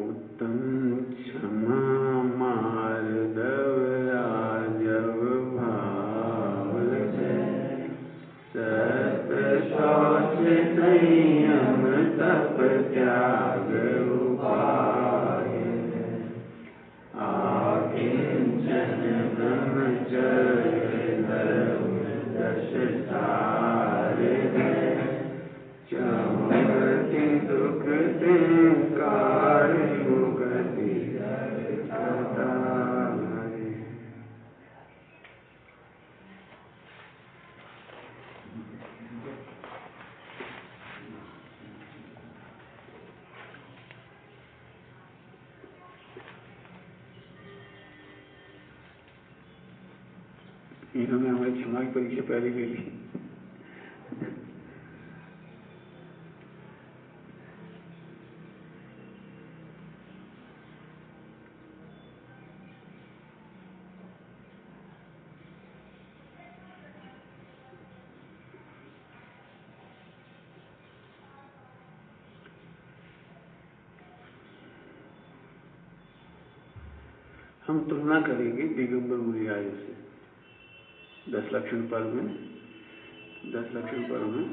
उत्तम क्षमा मार्दव राजव भाव सत शौच संयम तप त्याग उपाय आकिंचन ब्रह्मचर्य धर्म दश सार चमति दुख तिंकार मुगति इन्होंने हमारी क्षमा की परीक्षा पहले ले ली। हम तुलना करेंगे दिगंबर मुनिराजों से 10 लक्षण पर्व में 10 लक्षण पर्व में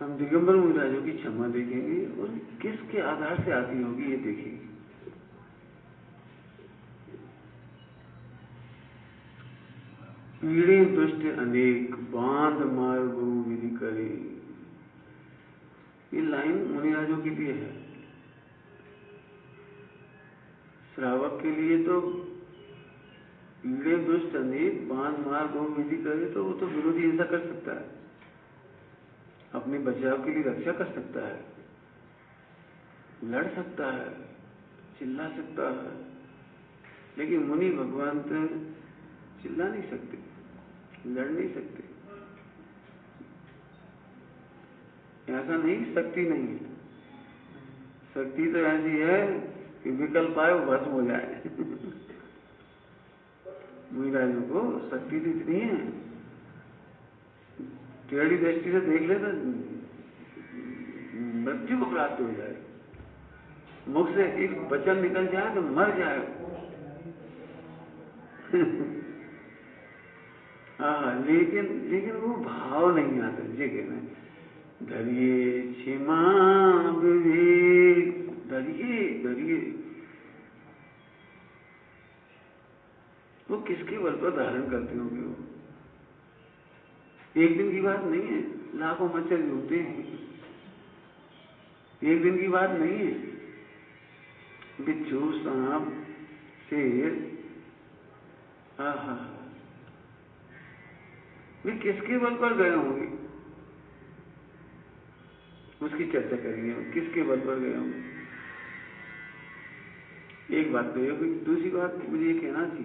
हम दिगंबर मुनिराजों की क्षमा देखेंगे और किसके आधार से आती होगी ये देखेंगे। पीड़े दुष्ट अनेक बांध मार बहु विधि करे, ये लाइन मुनिराजों के लिए है। श्रावक के लिए तो पीड़े दुष्ट अनेक बांध मार बहु विधि करे, तो वो तो विरोधी हिंसा कर सकता है, अपने बचाव के लिए रक्षा कर सकता है, लड़ सकता है, चिल्ला सकता है। लेकिन मुनि भगवान तो चिल्ला नहीं सकते, लड़ नहीं सकते। ऐसा नहीं, शक्ति नहीं है। शक्ति तो ऐसी है कि विकल्प आए वो भस्म हो जाए। मुनिराजों को शक्ति तो इतनी है, टेढ़ी दृष्टि से देख ले तो मृत्यु को प्राप्त हो जाए, मुख से एक वचन निकल जाए तो मर जाए। हाँ, लेकिन वो भाव नहीं आता। ये कहना धरिए क्षमा विवेक, धरिए वो किसके बल पर धारण करते होंगे? वो एक दिन की बात नहीं है, लाखों मच्छर घूमते हैं। एक दिन की बात नहीं है। बिच्छू, सांप, शेर, वे किसके बल पर गए होंगे? उसकी चर्चा करेंगे, किसके बल पर गए होंगे। एक बात तो ये, दूसरी बात मुझे ये कहना थी,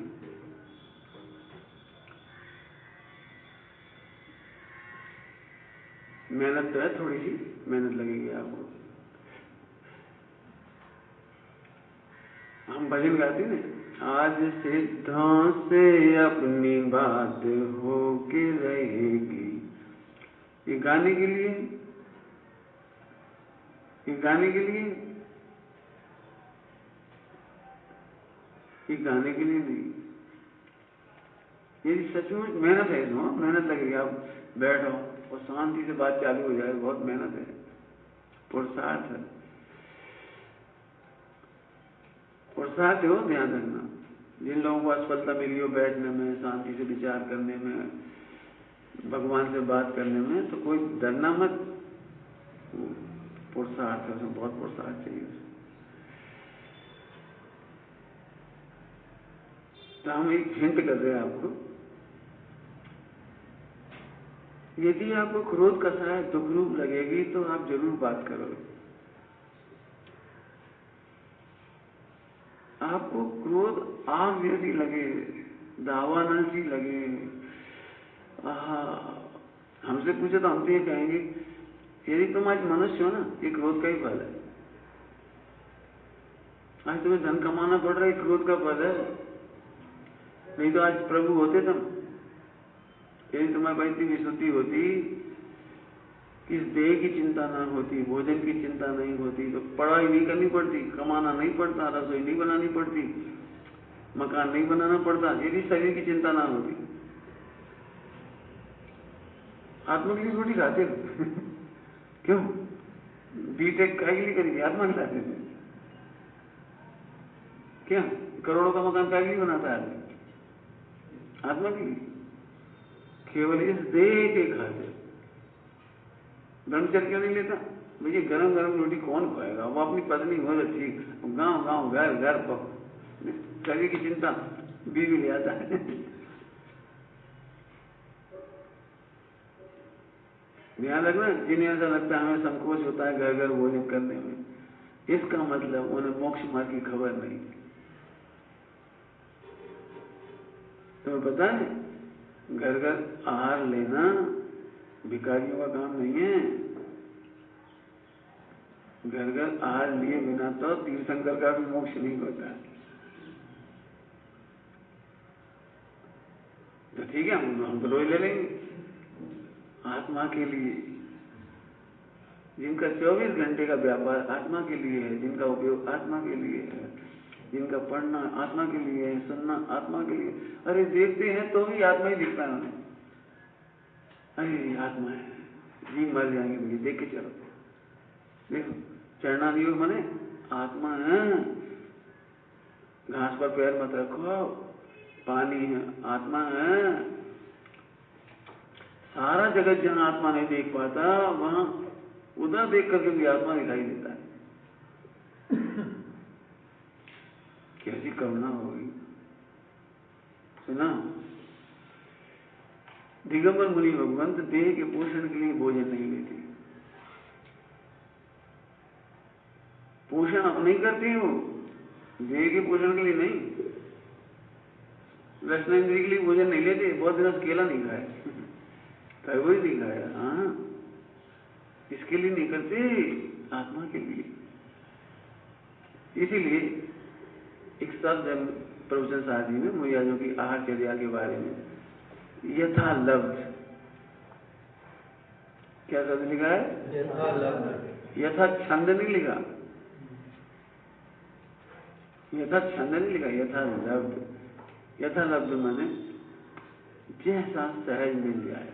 मेहनत तो है, थोड़ी सी मेहनत लगेगी आपको। हम भजन गाते ना, आज सिद्धों से अपनी बात हो के रहेगी। ये गाने के लिए, ये गाने के लिए, ये गाने के लिए नहीं। ये सचमुच मेहनत है, इसमें मेहनत लगेगी। आप बैठो और शांति से बात चालू हो जाए, बहुत मेहनत है, पुरुषार्थ है। पुरुषार्थ हो, ध्यान रखना। जिन लोगों को असफलता मिली हो बैठने में, शांति से विचार करने में, भगवान से बात करने में, तो कोई डरना मत। पुरुषार्थ है, उसमें बहुत पुरुषार्थ चाहिए। तो हम एक हिंट कर रहे हैं आपको, यदि आपको क्रोध कसाय दुख रूप लगेगी तो आप जरूर बात करोगे। आपको क्रोध आग जैसी लगे, दावानल सी लगे, हमसे पूछे तो हम तो ये कहेंगे, यदि तुम आज मनुष्य हो ना, ये क्रोध का ही फल है। आज तुम्हें धन कमाना पड़ रहा है, क्रोध का फल है। नहीं तो आज प्रभु होते तुम। यदि तुम्हारे पास इतनी विशुद्धि होती कि देह की चिंता ना होती, भोजन की चिंता नहीं होती, तो पढ़ाई नहीं करनी पड़ती, कमाना नहीं पड़ता, रसोई नहीं बनानी पड़ती, मकान नहीं बनाना पड़ता, यदि शरीर की चिंता ना होती। आत्मा के लिए रोटी खाते थे क्यों? बीटेक काय के लिए करेंगे? आत्मा के खाते थे क्या? करोड़ों का मकान काय के लिए बनाता है आदमी? आत्मा के लिए। केवल इस देह के खाते। ब्रह्मचर्य क्यों नहीं लेता? भैया गरम गरम रोटी कौन खाएगा? वो अपनी पत्नी हो जाती, गांव गांव घर घर शरीर की चिंता बीवी ले आता है। ध्यान रखना, जिन्हें ऐसा लगता है हमें संकोच होता है घर घर भोजन करने में, इसका मतलब उन्हें मोक्ष मार्ग की खबर नहीं। तुम्हें पता है घर घर आहार लेना भिखारियों का काम नहीं है। घर घर आहार लिए बिना तो तीर्थंकर का भी मोक्ष नहीं होता। तो ठीक है, हम तो रोज ले लेंगे। आत्मा के लिए जिनका 24 घंटे का व्यापार आत्मा के लिए है, जिनका उपयोग आत्मा के लिए है, जिनका पढ़ना आत्मा के लिए है, सुनना आत्मा के लिए। अरे देखते हैं तो भी आत्मा ही दिखता है उन्हें। अरे आत्मा है, जी मर जाएंगे मुझे देख के चलो। देखो चरणान योग माने आत्मा है। घास पर पैर मत रखो, पानी है, आत्मा है। सारा जगत जहां आत्मा नहीं देख पाता, वहां उधर देख करके भी आत्मा दिखाई देता है। कैसी करुणा होगी। सुना, दिगंबर मुनि भगवंत देह के पोषण के लिए भोजन नहीं लेते। पोषण अपने ही करते हैं वो, देह के पोषण के लिए नहीं। रसनेन्द्रिय के लिए भोजन नहीं लेते। बहुत दिनों से केला नहीं खाए, तरबूज नहीं खाया। हाँ, इसके लिए नहीं करते, आत्मा के लिए। इसीलिए एक शब्द है प्रवचन शादी में मुयाजों की आहारचर्या के बारे में, यथा लब्ध। क्या शब्द लिखा है? यथा लब्ध। यथा छंद नहीं लिखा, यथा छंद नहीं लिखा, यथा लब्ध। यथा लब्ध माने जैसा सहज मिल जाए।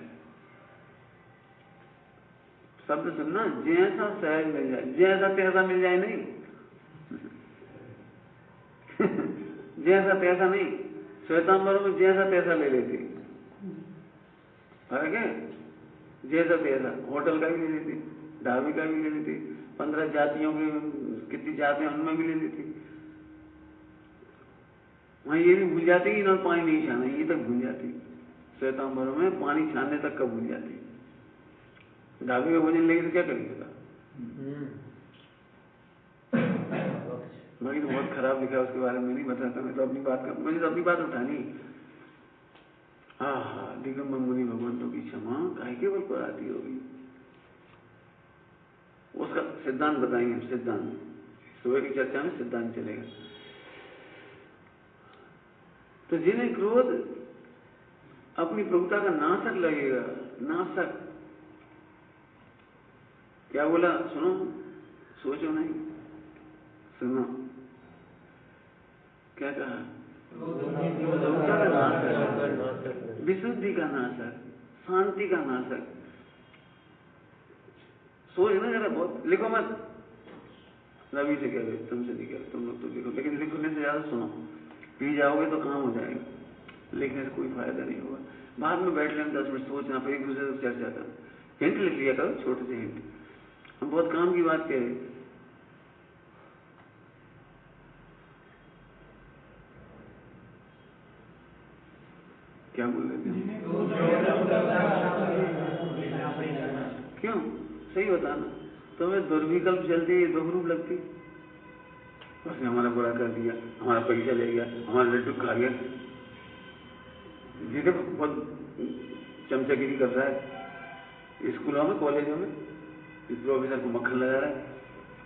शब्द सुनना, जैसा सहज मिल जाए, जैसा तैसा मिल जाए नहीं। जैसा तैसा नहीं। श्वेतांबरों में जैसा तैसा ले लेती, फर्क है। जैसा तैसा होटल का भी ले लेती, ढाबे का भी ले लेती, 15 जातियों की कितनी जातियां उनमें भी ले लेती। वहां ये भी भूल जाती कि ना पानी नहीं छाना, ये तक भूल जाती। श्वेतांबरों में पानी छानने तक का भूल जाती। ढाबे का भोजन लेके तो क्या करेगा? बाकी तो बहुत खराब लिखा है, उसके बारे में नहीं बताता। मैं तो अपनी बात का, मुझे तो अपनी बात उठानी। हाँ, दिगंबर मुनि भगवंतों की क्षमा काहे के बल पर आती होगी। उसका सिद्धांत बताएंगे हम। सिद्धांत सुबह की चर्चा में सिद्धांत चलेगा। तो जिन्हें क्रोध अपनी प्रभुता का नाशक लगेगा, नाशक। क्या बोला? सुनो, सोचो नहीं, सुनो। क्या कहा? प्रभुता का नाशक, विशुद्धि का नाशक, शांति का नाशक। सोचना जरा, बहुत लिखो मत। रवि से कह रहे, तुमसे नहीं कह रहे, तुम लोग तो लिखो, लेकिन लिखने से ज्यादा सुनो। पी जाओगे तो काम हो जाएगा, लिखने से कोई फायदा नहीं होगा। बाद में बैठ लेना 10 मिनट सोचना, फिर एक दूसरे से चर्चा करना। हिंट लिख लिया करो, छोटे से हिंट। हम बहुत काम की बात कह रहे। क्या बोल रहे थे? क्यों? सही बताना। तुम्हें दुर्विकल्प चलती है, दुखरूप लगती। उसने हमारा बुरा कर दिया, हमारा पैसा ले गया, हमारा लड्डू खा गया। जिसे बहुत चमचागिरी कर रहा है स्कूलों में, कॉलेजों में, इस प्रोफेसर को मक्खन लगा रहा है,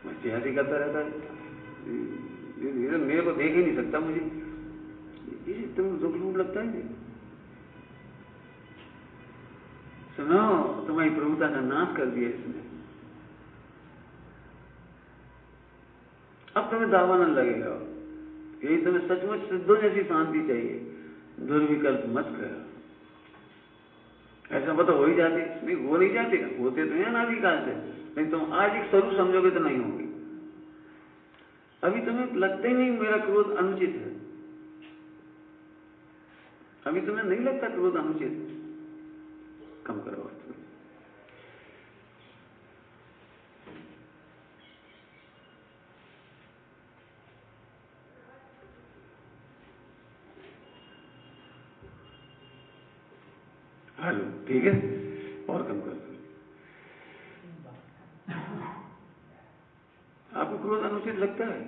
मैं चेहरे करता रहता है। मेरे को देख ही नहीं सकता, मुझे तुम दुख रूप लगता है। सुनो, तुम्हारी प्रभुता का नाश कर दिया इसने। अब तुम्हें दावा न लगेगा। यही तुम्हें सचमुच सिद्धों जैसी शांति चाहिए, दुर्विकल्प मत करो। ऐसा पता हो ही जाती नहीं, हो नहीं जाती ना, होते तो हैं अनादिकाल से, लेकिन तुम आज एक स्वरूप समझोगे तो नहीं होगी। अभी तुम्हें लगता ही नहीं मेरा क्रोध अनुचित है, अभी तुम्हें नहीं लगता क्रोध अनुचित। कम करो वस्तु। हेलो, ठीक है, और कम कर दो। आपको क्रोध अनुचित लगता है?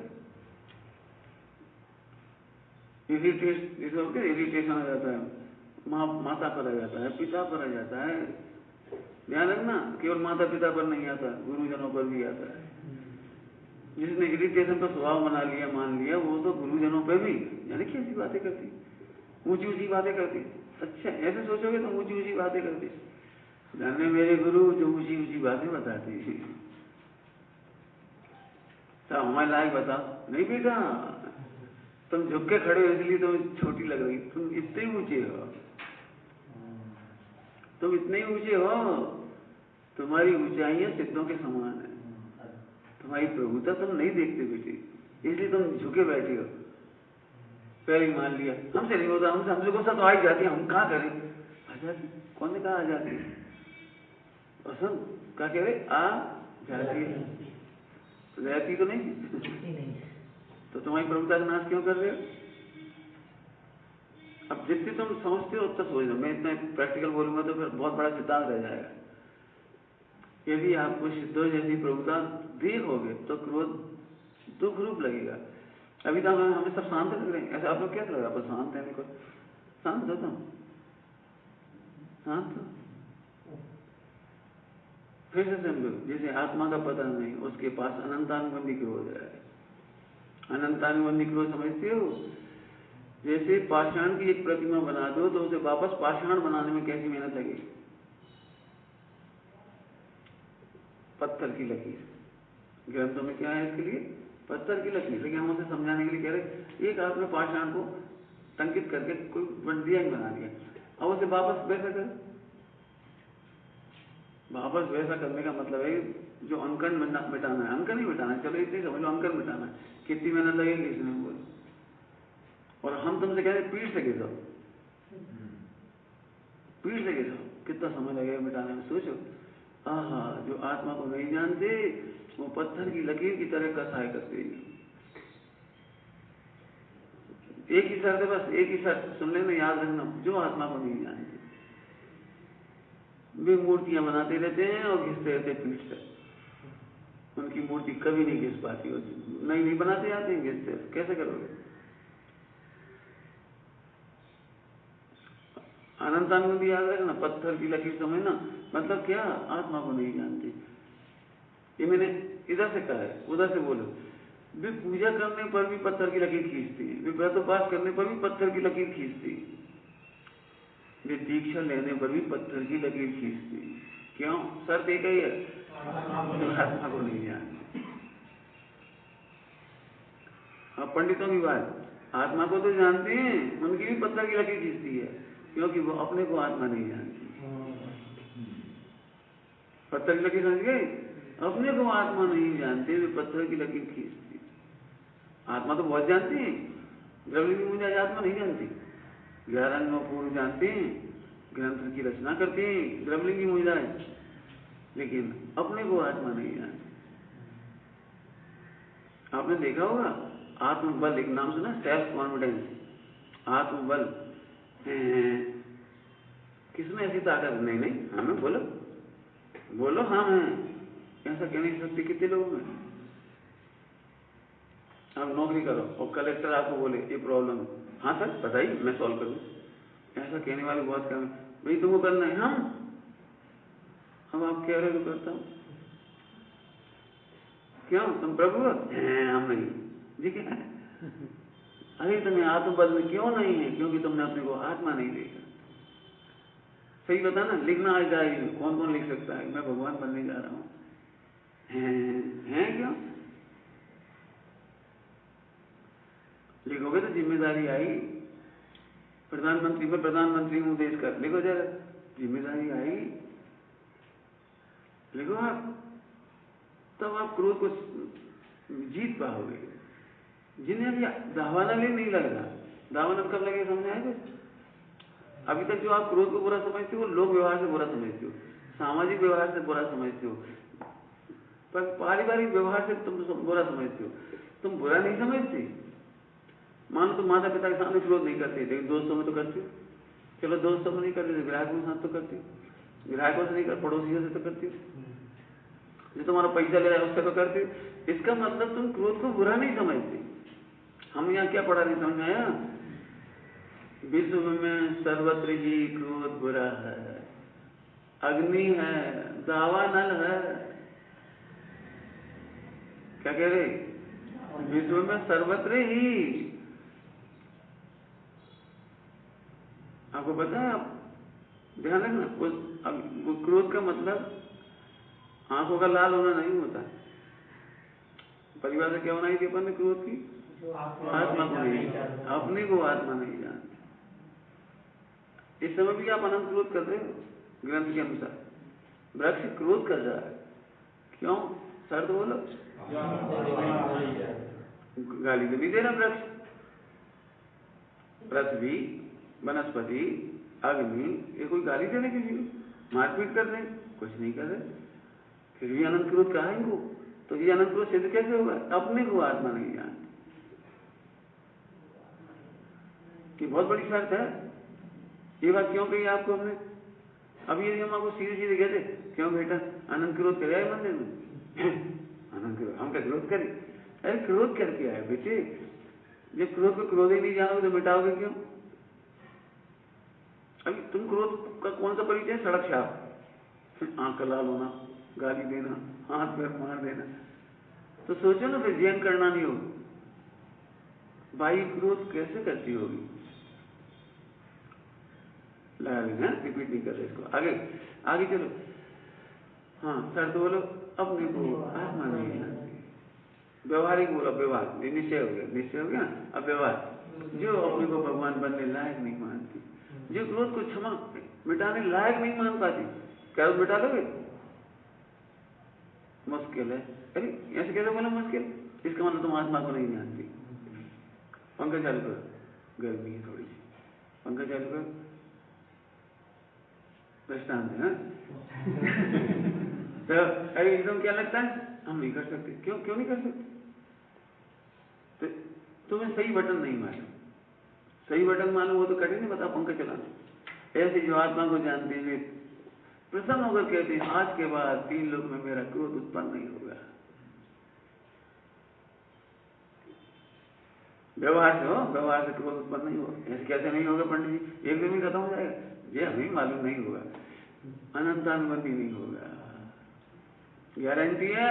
इरिटेशन आ जाता है, माता पर आ जाता है, पिता पर आ जाता है। ध्यान रखना, केवल माता पिता पर नहीं आता, गुरुजनों पर भी आता है। जिसने इरिटेशन का स्वभाव बना लिया, मान लिया, वो तो गुरुजनों पर भी, यानी कैसी बातें करती, ऊंची ऊंची बातें करती। अच्छा, ऐसे सोचोगे तो ऊंची ऊंची बातें करती। जाने मेरे गुरु जो ऊंची ऊंची बातें बताती थी, तो हमारे लायक बता। नहीं बेटा, तुम झुक के खड़े हो इसलिए तुम्हें छोटी लग रही, तुम इतने ऊंचे हो, तुम इतने ऊंचे हो, तुम्हारी ऊंचाइयां सिद्धों के समान है। तुम्हारी प्रभुता तुम नहीं देखते बेटे, इसलिए तुम झुके बैठे हो। पहले मान लिया हमसे नहीं होता, हमसे गुस्सा तो आ ही जाती है, हम कहाँ करें। आ जाती, कौन ने कहा आ जाती है? असम क्या कह रहे, आ जाती है, रहती तो नहीं। तो तुम्हारी प्रभुता का नाश क्यों कर रहे हो? अब जितनी तुम समझते हो उतना सोच लो। मैं इतना प्रैक्टिकल बोलूंगा तो फिर बहुत बड़ा सिद्धांत रह जाएगा। यदि आपको सिद्धों जैसी प्रभुता देखोगे तो क्रोध दुख रूप लगेगा। अभी तो हमें सब शांत लग रहे हैं, ऐसा आप लोग क्या लग रहा है? शांत है, को शांत हो तुम, शांत हो। फिर से समझो, जैसे आत्मा का पता नहीं, उसके पास अनंतानुबंधी क्रोध है। अनंतानुबंधी क्रोध समझते हो? जैसे पाषाण की एक प्रतिमा बना दो तो उसे वापस पाषाण बनाने में कैसी मेहनत लगेगी? पत्थर की लकीर, ग्रंथों में क्या है इसके लिए? पत्थर की लकीर। लेकिन हम उसे समझाने के लिए कह रहे, एक आपने पाषाण को टंकित करके कोई डिजाइन बना दिया, अब उसे वापस वैसा कर। वापस वैसा करने का मतलब है जो अंकन मिटाना है, अंकन ही मिटाना है, चलो इतनी समझ लो, अंकन मिटाना है, कितनी मेहनत लगेगी इसमें बोल। और हम तुमसे कह रहे पीठ से घिसो, पीठ से घिसो, कितना समय लगेगा मिटाने में, सोचो। आहा, जो आत्मा को नहीं जानते वो पत्थर की लकीर की तरह कसाई करते हैं। एक ही शर्त है, बस एक ही शर्त सुन लेना, याद रखना, जो आत्मा को नहीं जानते वे मूर्तियां बनाते रहते हैं और घिसते रहते पीठ से। उनकी मूर्ति कभी नहीं घिस पाती, नहीं बनाते आते हैं, घिसते कैसे करोगे? अनंतानुबंधी याद रखना, पत्थर की लकीर समझना, मतलब क्या? आत्मा को नहीं जानते। ये मैंने इधर से कहा है, उधर से बोलो। वे पूजा करने पर भी पत्थर की लकीर खींचती है, वे व्रतोपवास करने पर भी पत्थर की लकीर खींचती है, वे दीक्षा लेने पर भी पत्थर की लकीर खींचती है। क्यों? शर्त एक ही है, आत्मा को नहीं जानते। अब पंडितों की बात, आत्मा को तो जानते हैं, उनकी भी पत्थर की लकीर खींचती है, क्योंकि वो अपने को आत्मा नहीं जानती। पत्थर की लकीर समझ गए? अपने को आत्मा नहीं जानते, वे पत्थर की लकीर खींचती। आत्मा तो बहुत जानते हैं, द्रव्यलिंगी मुझे आत्मा नहीं जानती। 11 अंगों पूर्व जानते हैं, ग्रंथ की रचना करते हैं द्रव्यलिंगी महिलाएं, लेकिन अपने को आत्मा नहीं जानते। आपने देखा होगा आत्मबल, एक नाम सुना, सेल्फ कॉन्फिडेंस, आत्मबल। किसमें ऐसी ताकत? नहीं नहीं, हमें बोलो बोलो, हाँ है, ऐसा कहने की शक्ति कितने लोगों में? आप नौकरी करो और कलेक्टर आपको बोले ये प्रॉब्लम है, हाँ सर बताइए मैं सॉल्व करूँ, ऐसा कहने वाले बहुत कम है। भाई तुमको करना है, हम आप कह रहे हो तो करता हूँ। क्यों? तुम प्रभु हो? हम नहीं, ठीक है। अरे तुम्हें आत्मबल में क्यों नहीं है? क्योंकि तुमने अपने को आत्मा नहीं देखा। सही बता ना, लिखना आ जाए, कौन कौन लिख सकता है मैं भगवान बनने जा रहा हूँ? हैं क्यों लिखोगे? तो जिम्मेदारी आई, प्रधानमंत्री, मैं प्रधानमंत्री हूँ देश का, लिखो जरा, जिम्मेदारी आई, लिखो आप, तब आप क्रोध को जीत पाओगे। जिन्हें अभी दावाना भी नहीं लग रहा, दावाना कब लगे समझ आए कुछ? अभी तक जो आप क्रोध को बुरा समझते हो, लोक व्यवहार से बुरा समझते हो, सामाजिक व्यवहार से बुरा समझते हो, पर पारिवारिक व्यवहार से तुम बुरा समझते हो। तुम बुरा नहीं समझते। मानो तुम माता पिता के सामने क्रोध नहीं करते, लेकिन दोस्तों में तो करते हो। चलो दोस्तों में नहीं करते, ग्राहकों के साथ तो करते हो, ग्राहकों से नहीं कर, पड़ोसियों से तो करते हो, जो तुम्हारा पैसा ले रहा है उससे तो करते हो। इसका मतलब तुम क्रोध को बुरा नहीं समझते। हम यहाँ क्या पढ़ा नहीं समझ आया? विश्व में सर्वत्र ही क्रोध बुरा है, अग्नि है, दावानल है। क्या कह रहे? विश्व में सर्वत्र ही। आपको पता है? आप ध्यान रखना, उस क्रोध का मतलब आंखों का लाल होना नहीं होता। परिवार से क्या होना है? अपन ने क्रोध की आत्मा को नहीं, अपने को आत्मा नहीं जानते। इस समय भी आप अनंत क्रोध कर रहे हो ग्रंथ के अनुसार। वृक्ष क्रोध कर रहा है, क्यों? शर्त बोलो। गाली तो नहीं दे रहा वृक्ष, पृथ्वी, वनस्पति, अग्नि, ये कोई गाली दे रहे किसी को? मारपीट कर रहे? कुछ नहीं कर रहे, फिर भी अनंत क्रोध कहा है इनको। तो ये अनंत क्रोध सिद्ध कैसे होगा? अपने को आत्मा नहीं जानते। ये बहुत बड़ी शर्त है। ये बात क्यों कही आपको हमने? अब ये हम आपको सीधे सीधे कहते, क्यों बेटा अनंत क्रोध कर आए मंदिर में? अनंत क्रोध, हम क्या क्रोध करें? अरे क्रोध करके आए बेटे। जब क्रोध को क्रोध ही नहीं जानोगे तो मिटाओगे क्यों? अभी तुम क्रोध का कौन सा परिचय है? सड़क छाप, आंख का लाल होना, गाली देना, हाथ पैर मार देना। तो सोचो ना, फिर जैन करना नहीं होगा। भाई क्रोध कैसे करती होगी? लगा लेना, रिपीट नहीं कर रहे इसको। आगे आगे चलो। हाँ सर, तो बोलो अपने को आत्मा नहीं जानती। व्यवहारिक बोलो, व्यवहार निश्चय हो गया, निश्चय हो गया। अब व्यवहार, जो अपने को भगवान बनने लायक नहीं मानती, जो क्रोध को क्षमा मिटाने लायक नहीं मान पाती, क्या मिटा लोगे? मुश्किल है। अरे ऐसे कैसे बोला मुश्किल? इसका मतलब तुम आत्मा को नहीं जानती। पंखा चालू करो, गर्मी है थोड़ी सी, पंखा चालू करो, दृष्टांत है। तो अरे एकदम क्या लगता है? हम नहीं कर सकते। क्यों क्यों नहीं कर सकते? तो तुम्हें सही बटन नहीं मालूम। सही बटन मालूम हो तो कठिन नहीं बता पंखा चलाना। ऐसे जो आत्मा को जानते हैं प्रसन्न होकर कहते हैं, आज के बाद 3 लोक में मेरा क्रोध उत्पन्न नहीं होगा। व्यवहार से हो, व्यवहार से क्रोध उत्पन्न नहीं होगा। ऐसे कैसे नहीं होगा पंडित जी? एक दिन में खत्म हो जाएगा? ये हमें मालूम नहीं होगा, अनंतानुबंधी नहीं होगा। गारंटी है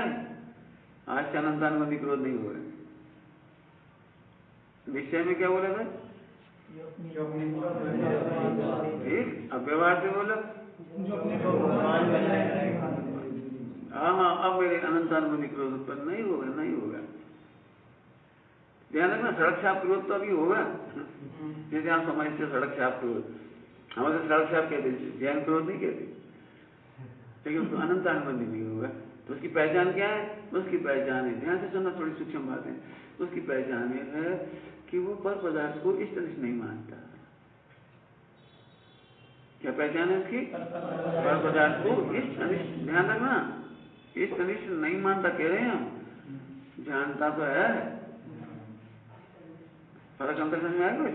आज से अनंतानुबंधी क्रोध नहीं होगा। निश्चय में क्या बोला था? ठीक। अब व्यवहार से बोलो, हाँ, अब मेरे अनंतानुबंधी क्रोध उत्पन्न नहीं होगा, नहीं होगा। ध्यान रखना, सड़क छाप क्रोध तो अभी होगा। जैसे आप समझते हो सड़क छाप क्रोध, हमारे सड़क छाप कहते, जैन क्रोध नहीं कहते, लेकिन उसको अनंतानुबंधी नहीं होगा। तो उसकी पहचान क्या है? उसकी पहचान है, ध्यान से सुनना, थोड़ी सूक्ष्म बात है। उसकी पहचान है कि वो पर पदार्थ को इष्ट अनिष्ट नहीं मानता। क्या पहचान है उसकी? पर पदार्थ को इष्ट अनिष्ट, ध्यान रखना, इष्ट अनिष्ट नहीं मानता कह रहे हैं हम, जानता तो है। फर्क अंतर समझ में आया कुछ?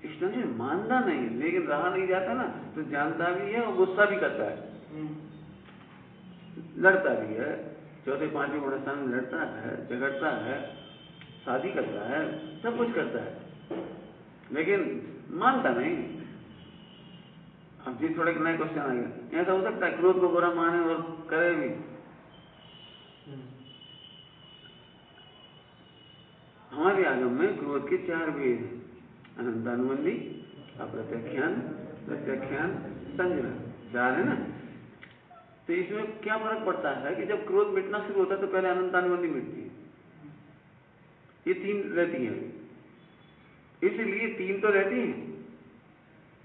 इष्ट अनिष्ट मानता नहीं, लेकिन रहा नहीं जाता ना, तो जानता भी है और गुस्सा भी करता है, लड़ता भी है, चौथे पांचवें गुण स्थान में लड़ता है, झगड़ता है, शादी करता है, सब कुछ करता है, लेकिन मानता नहीं। अब जी थोड़े नए क्वेश्चन आएगा, ऐसा हो सकता है क्रोध को बुरा माने और करे भी? हमारे आगम में क्रोध के 4 भेद हैं, अनंतानुबंधी, अप्रत्यख्यान, प्रत्यख्यान, संजना, 4 है ना। तो इसमें क्या फर्क पड़ता है कि जब क्रोध मिटना शुरू होता है तो पहले अनंतानुबंधी मिटती है, ये 3 रहती है, इसलिए 3 तो रहती है।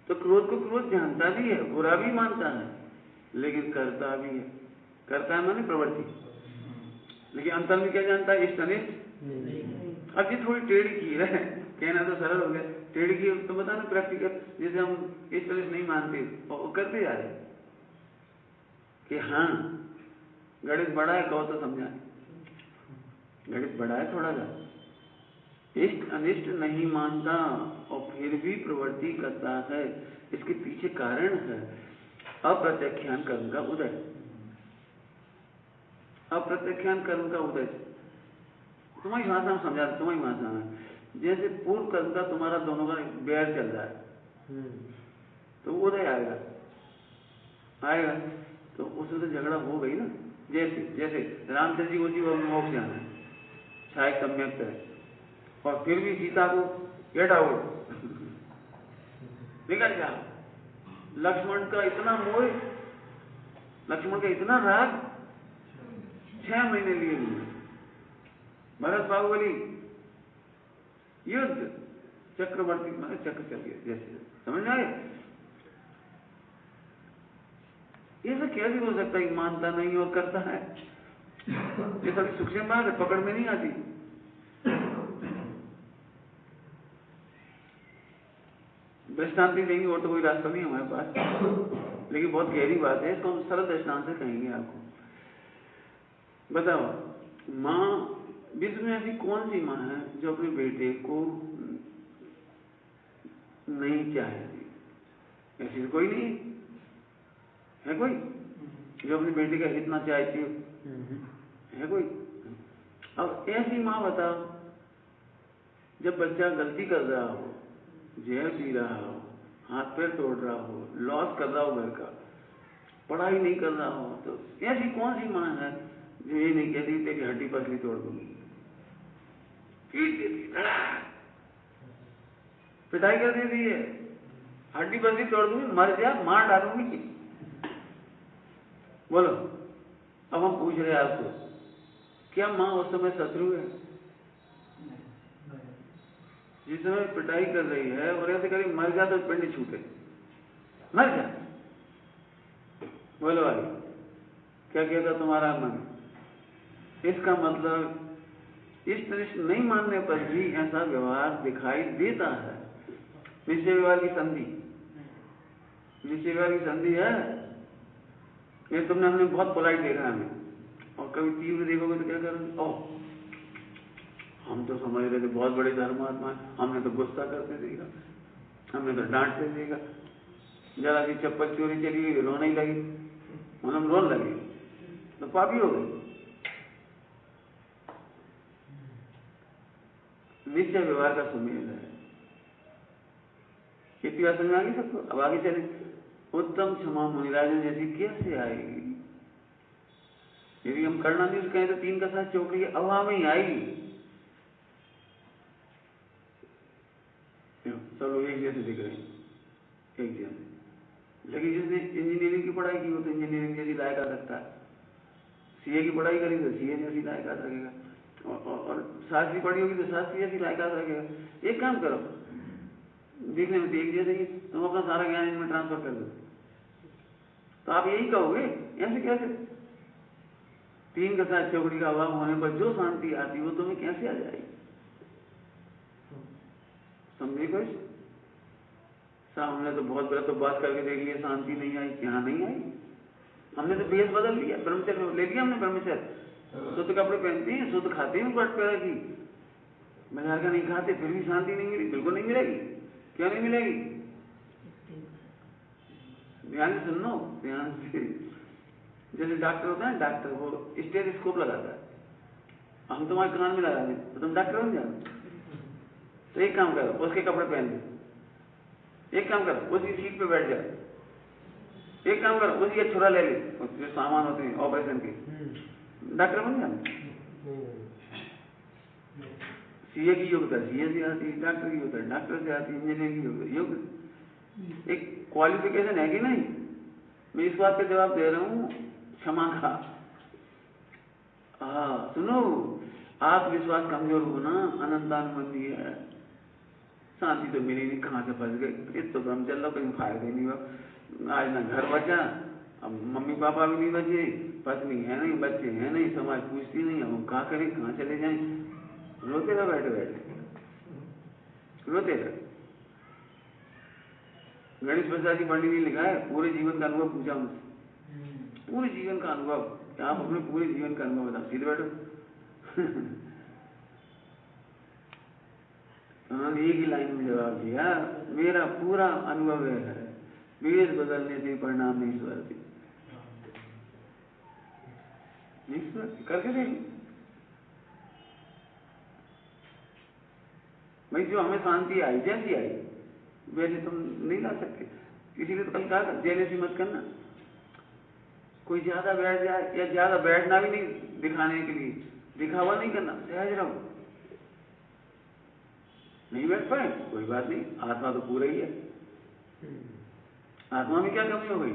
तो क्रोध को क्रोध जानता भी है, बुरा भी मानता है, लेकिन करता भी है। करता है माने प्रवृत्ति, लेकिन अंतर में क्या जानता है, इष्ट अनिष्ट। अब ये थोड़ी टेढ़ी की है, कहना तो सरल हो गया, टेढ़ी की तो बता ना प्रैक्टिकल, जैसे हम इष्ट अनिष्ट नहीं मानते और करते जा रहे कि हाँ गणित बड़ा है, कहो तो समझा, गणित बड़ा है थोड़ा सा, इष्ट अनिष्ट नहीं मानता और फिर भी प्रवृत्ति करता है। इसके पीछे कारण है अप्रत्याख्यान कर्म का उदय। अप्रत्याख्यान कर्म का उदय तुम्हारी भाषा में समझा, तुम्हारी भाषा में, जैसे पूर्व कर्म का तुम्हारा दोनों का बैर चल रहा है तो वो उदय आएगा तो उससे तो झगड़ा हो गई ना। जैसे जैसे रामचंद्र जी को जी मोक्ष जाना है, छाया सम्यक है, और फिर भी सीता को गेट आउट निकल जा। लक्ष्मण का इतना मोह, लक्ष्मण का इतना राग, 6 महीने लिए हुए। भरत बाहुबली युद्ध, चक्रवर्ती माने चक्र चल गया, जैसे समझ में आए। ये सब कैसे हो सकता है, मानता नहीं और करता है। ये सब सूक्ष्म बात है, पकड़ में नहीं आती। दृष्टांत देंगे और तो कोई रास्ता नहीं हमारे पास, लेकिन बहुत गहरी बात है, इसको हम सरल दृष्टांत से कहेंगे आपको। बताओ, माँ, विश्व में ऐसी कौन सी माँ है जो अपने बेटे को नहीं चाहेगी? ऐसी कोई नहीं है, कोई जो अपने बेटे का हित ना चाहती है कोई? अब ऐसी माँ बताओ, जब बच्चा गलती कर रहा हो, जहर पी रहा हो, हाथ पैर तोड़ रहा हो, लॉस कर रहा हो घर का, पढ़ाई नहीं कर रहा हो, तो ऐसी कौन सी माँ है जो ये नहीं कहती तेरी हड्डी पसली तोड़ दूंगी, पीट देती, पिटाई कर देती है, हड्डी पसली तोड़ दूंगी, मर जा, मार डालूंगी। बोलो, अब हम पूछ रहे हैं आपको, क्या माँ उस समय शत्रु है? जिस समय पिटाई कर रही है और ऐसे करी मर जा तो पिंड छूटे, मर जा। बोलो भाई, क्या कहता तुम्हारा मन? इसका मतलब इस तरह नहीं मानने पर भी ऐसा व्यवहार दिखाई देता है। निश्चय व्यवहार की संधि, निश्चय व्यवहार की संधि है। ये तुमने हमने बहुत पोलाइट देखा है हमें, और कभी तीव्र देखोगे तो क्या करोगे? ओह, हम तो समझ रहे थे बहुत बड़े धर्मात्मा, हमने तो गुस्सा करते देखा, हमने तो डांटते देखा, जरा सी चप्पल चोरी चली गई रोने ही लगी, हम रोने लगे तो पापी हो गए। निश्चय व्यवहार का सुमेल है। इतनी बात समझ आ गई सबको? अब आगे चले। उत्तम क्षमा मुनिराजन जैसी कैसे आएगी? यदि हम करना नहीं कहें तो 3 का साथ चौकड़ी अभाव में आएगी। सब लोग एक जैसे दिख रहे हैं, एक जैसे, लेकिन जिसने इंजीनियरिंग की पढ़ाई की वो तो इंजीनियरिंग जैसी लायक आ सकता है, सीए की पढ़ाई करी तो सीए जैसी लायक आ सकेगा, और शास्त्री पढ़ी होगी तो शास्त्री जैसी लायक आ सकेगा। एक काम करो, देखने में तो एक जैसे ही, तुम अपना सारा ज्ञान इनमें ट्रांसफर कर दो तो आप यही कहोगे। ऐसे कैसे? 3 का साथ चौकड़ी का अभाव होने पर जो शांति आती वो तुम्हें कैसे आ जाएगी? समझे कुछ? हमने तो बहुत गलत बात करके देख लिया, शांति नहीं आई, यहाँ नहीं आई, हमने तो भेष बदल लिया, ब्रह्मचर्य ले लिया हमने, ब्रह्मचर्य, शुद्ध कपड़े पहनते हैं, शुद्ध खाते हैं, कट पैदा की, बाजार का नहीं खाते, फिर भी शांति नहीं मिली, बिल्कुल नहीं मिलेगी। क्यों नहीं मिलेगी? ध्यान से सुनो, ध्यान से। जैसे डॉक्टर होता है, डॉक्टर वो स्टेथोस्कोप लगाता है, हम तुम्हारे कान में लगा दें तो तुम डॉक्टर बन जाओ। तो एक काम करो, उसके कपड़े पहन लो, एक काम करो उसी सीट पे बैठ जाओ, एक काम करो उसी का छुरा ले ले, जो सामान होते हैं ऑपरेशन के, डॉक्टर बन जाओ। सीए की योग्यता सीए से आती है, डॉक्टर की योग्यता डॉक्टर से आती है, इंजीनियर की योग्यता योग, एक क्वालिफिकेशन है कि नहीं? मैं इस बात का जवाब दे रहा हूँ क्षमा का। हाँ सुनो, आत्मविश्वास कमजोर होना अनंतानुबंधी है। शांति तो मिली नहीं, कहाँ से फंस गए। इस तो हम चल रहा, कहीं फायदे नहीं हुआ। आज ना घर बचा, अब मम्मी पापा भी नहीं बचे, पत्नी है नहीं, बच्चे हैं नहीं, समाज पूछती नहीं, अब हम कहाँ करें, कहाँ चले जाएं। रोते रहो बैठे बैठे, रोते रहो। गणेश प्रसाद जी पंडित ने लिखा है, पूरे जीवन का अनुभव पूछा मुझसे, पूरे जीवन का अनुभव। आप अपने पूरे जीवन का अनुभव बताओ, सीधे बैठो। उन्होंने एक ही लाइन में जवाब दिया, मेरा पूरा अनुभव है, वेद बदलने से परिणाम नहीं सुधरते। करके देंगे भाई। जो हमें शांति आई, जैसी आई वैसे तुम नहीं ला सकते। इसीलिए तो कल कहा जेलसी मत करना। कोई ज्यादा बैठ जाए या ज्यादा बैठना भी नहीं दिखाने के लिए, दिखावा नहीं करना, सहज रहो। नहीं बैठ पाए कोई बात नहीं, आत्मा तो पूरा ही है। आत्मा में क्या कमी हो गई?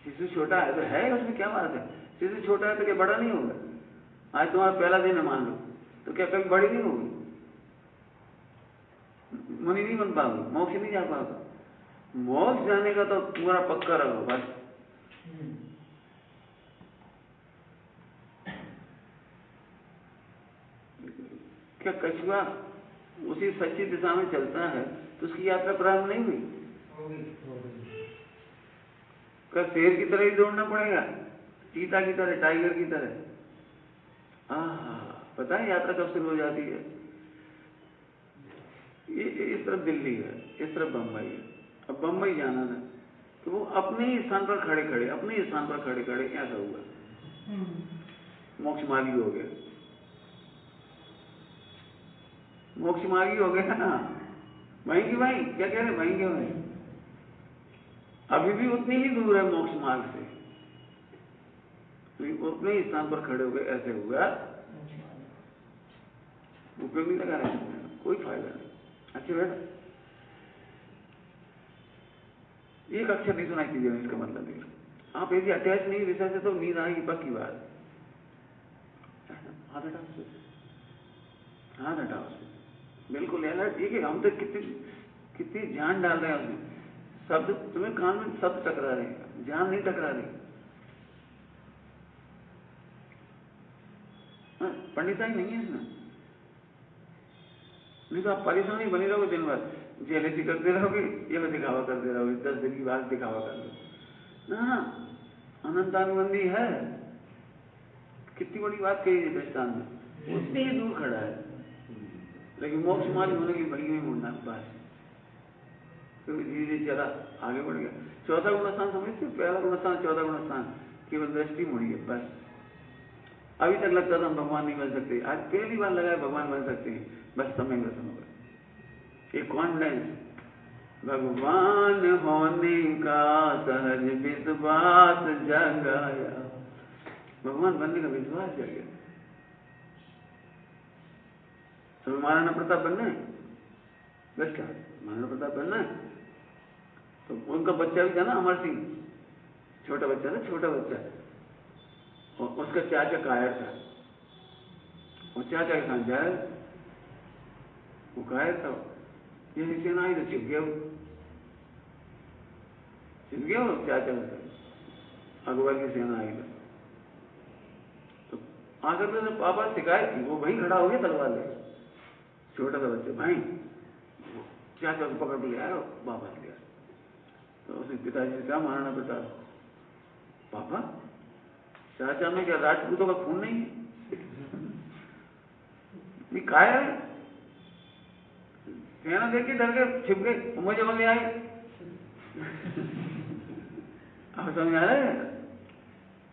शिशु छोटा है तो है, उसमें क्या बात है? शिशु छोटा है तो क्या बड़ा नहीं होगा? आज तुम्हारा पहला दिन है मान लो, तो क्या कभी बड़ी नहीं होगी? मुनि नहीं बन पाओगे, मोक्ष नहीं जा पाओगे। मोक्ष जाने का तो पूरा पक्का रहो बस। क्या कछुआ उसी सच्ची दिशा में चलता है तो उसकी यात्रा प्रारंभ नहीं हुई? क्या शेर की तरह ही दौड़ना पड़ेगा, चीता की तरह, टाइगर की तरह? पता है यात्रा कब शुरू हो जाती है? ये इस तरफ दिल्ली है, इस तरफ बम्बई है। अब बम्बई जाना है तो वो अपने ही स्थान पर खड़े खड़े, अपने ही स्थान पर खड़े खड़े ऐसा हुआ, मोक्ष मार्गी हो गया। मोक्ष मार्गी हो गया ना, वहीं की वहीं। क्या कह रहे, वहीं के वहीं। अभी भी उतनी ही दूर है मोक्ष मार्ग से, तो अपने ही स्थान पर खड़े हो गए, ऐसे हुआ। उपयोग नहीं लगा रहे, कोई फायदा नहीं। अच्छे बैठ, एक अक्षर नहीं सुनाई दीजिए, इसका मतलब है आप यदि अटैच नहीं विषय से तो नींद आएगी, पक्की बात। हाथ हटाओ, हाथ हटाओ, बिल्कुल अलर्ट। ठीक है, हम तो कितनी जान डाल रहे हैं उसमें। शब्द तुम्हें कान में शब्द टकरा रहे हैं, जान नहीं टकरा रही। पंडिताई नहीं है इसमें। नहीं तो आप परेशानी बनी रहोगे दिन भर, जेलसी करते रहोगे, ये दिखावा करते रहोगे, 10 दिन की बात दिखावा कर दो ना। अनंतानुबंधी है, कितनी बड़ी बात कही है दृष्टान में, उतनी ही दूर खड़ा है। लेकिन मोक्ष मार्ग होने की भई में मुड़ना बस, क्योंकि धीरे धीरे चला आगे बढ़ गया। 14 गुणस्थान समझते, पहला गुणस्थान 14 गुणस्थान, केवल दृष्टि मुड़ी है बस। अभी तक लगता था हम भगवान नहीं बन सकते, आज पहली बार लगा है भगवान बन सकते हैं, बस समय ग्रसन होगा। एक कॉन्फिडेंस, भगवान होने का सहज विश्वास जगाया, भगवान बनने का विश्वास जग गया। तो महाराणा प्रताप बनना है, बस क्या महाराणा प्रताप बनना है? तो उनका बच्चा भी था ना, अमर सिंह, छोटा बच्चा था, छोटा बच्चा। उसका चाचा कायर था, वो चाचा के साथ जाए, वो कायर था। जैसे सेना आई तो छिप गया, छिप गया वो चाचा उसका। अकबर की सेना आई तो आकर तो पापा शिकायत की, वो वहीं खड़ा हो गया तलवार ले, छोटा सा बच्चा भाई। चाचा को पकड़ लिया और वापस लिया। तो उसने पिताजी से कहा, महाराणा प्रताप, पापा चाचा में क्या राजपूतों का खून नहीं है? कायर है, सेना देख के डर गए, छिप गए, मुझे बोलने आए। अब समझ आ रहा है,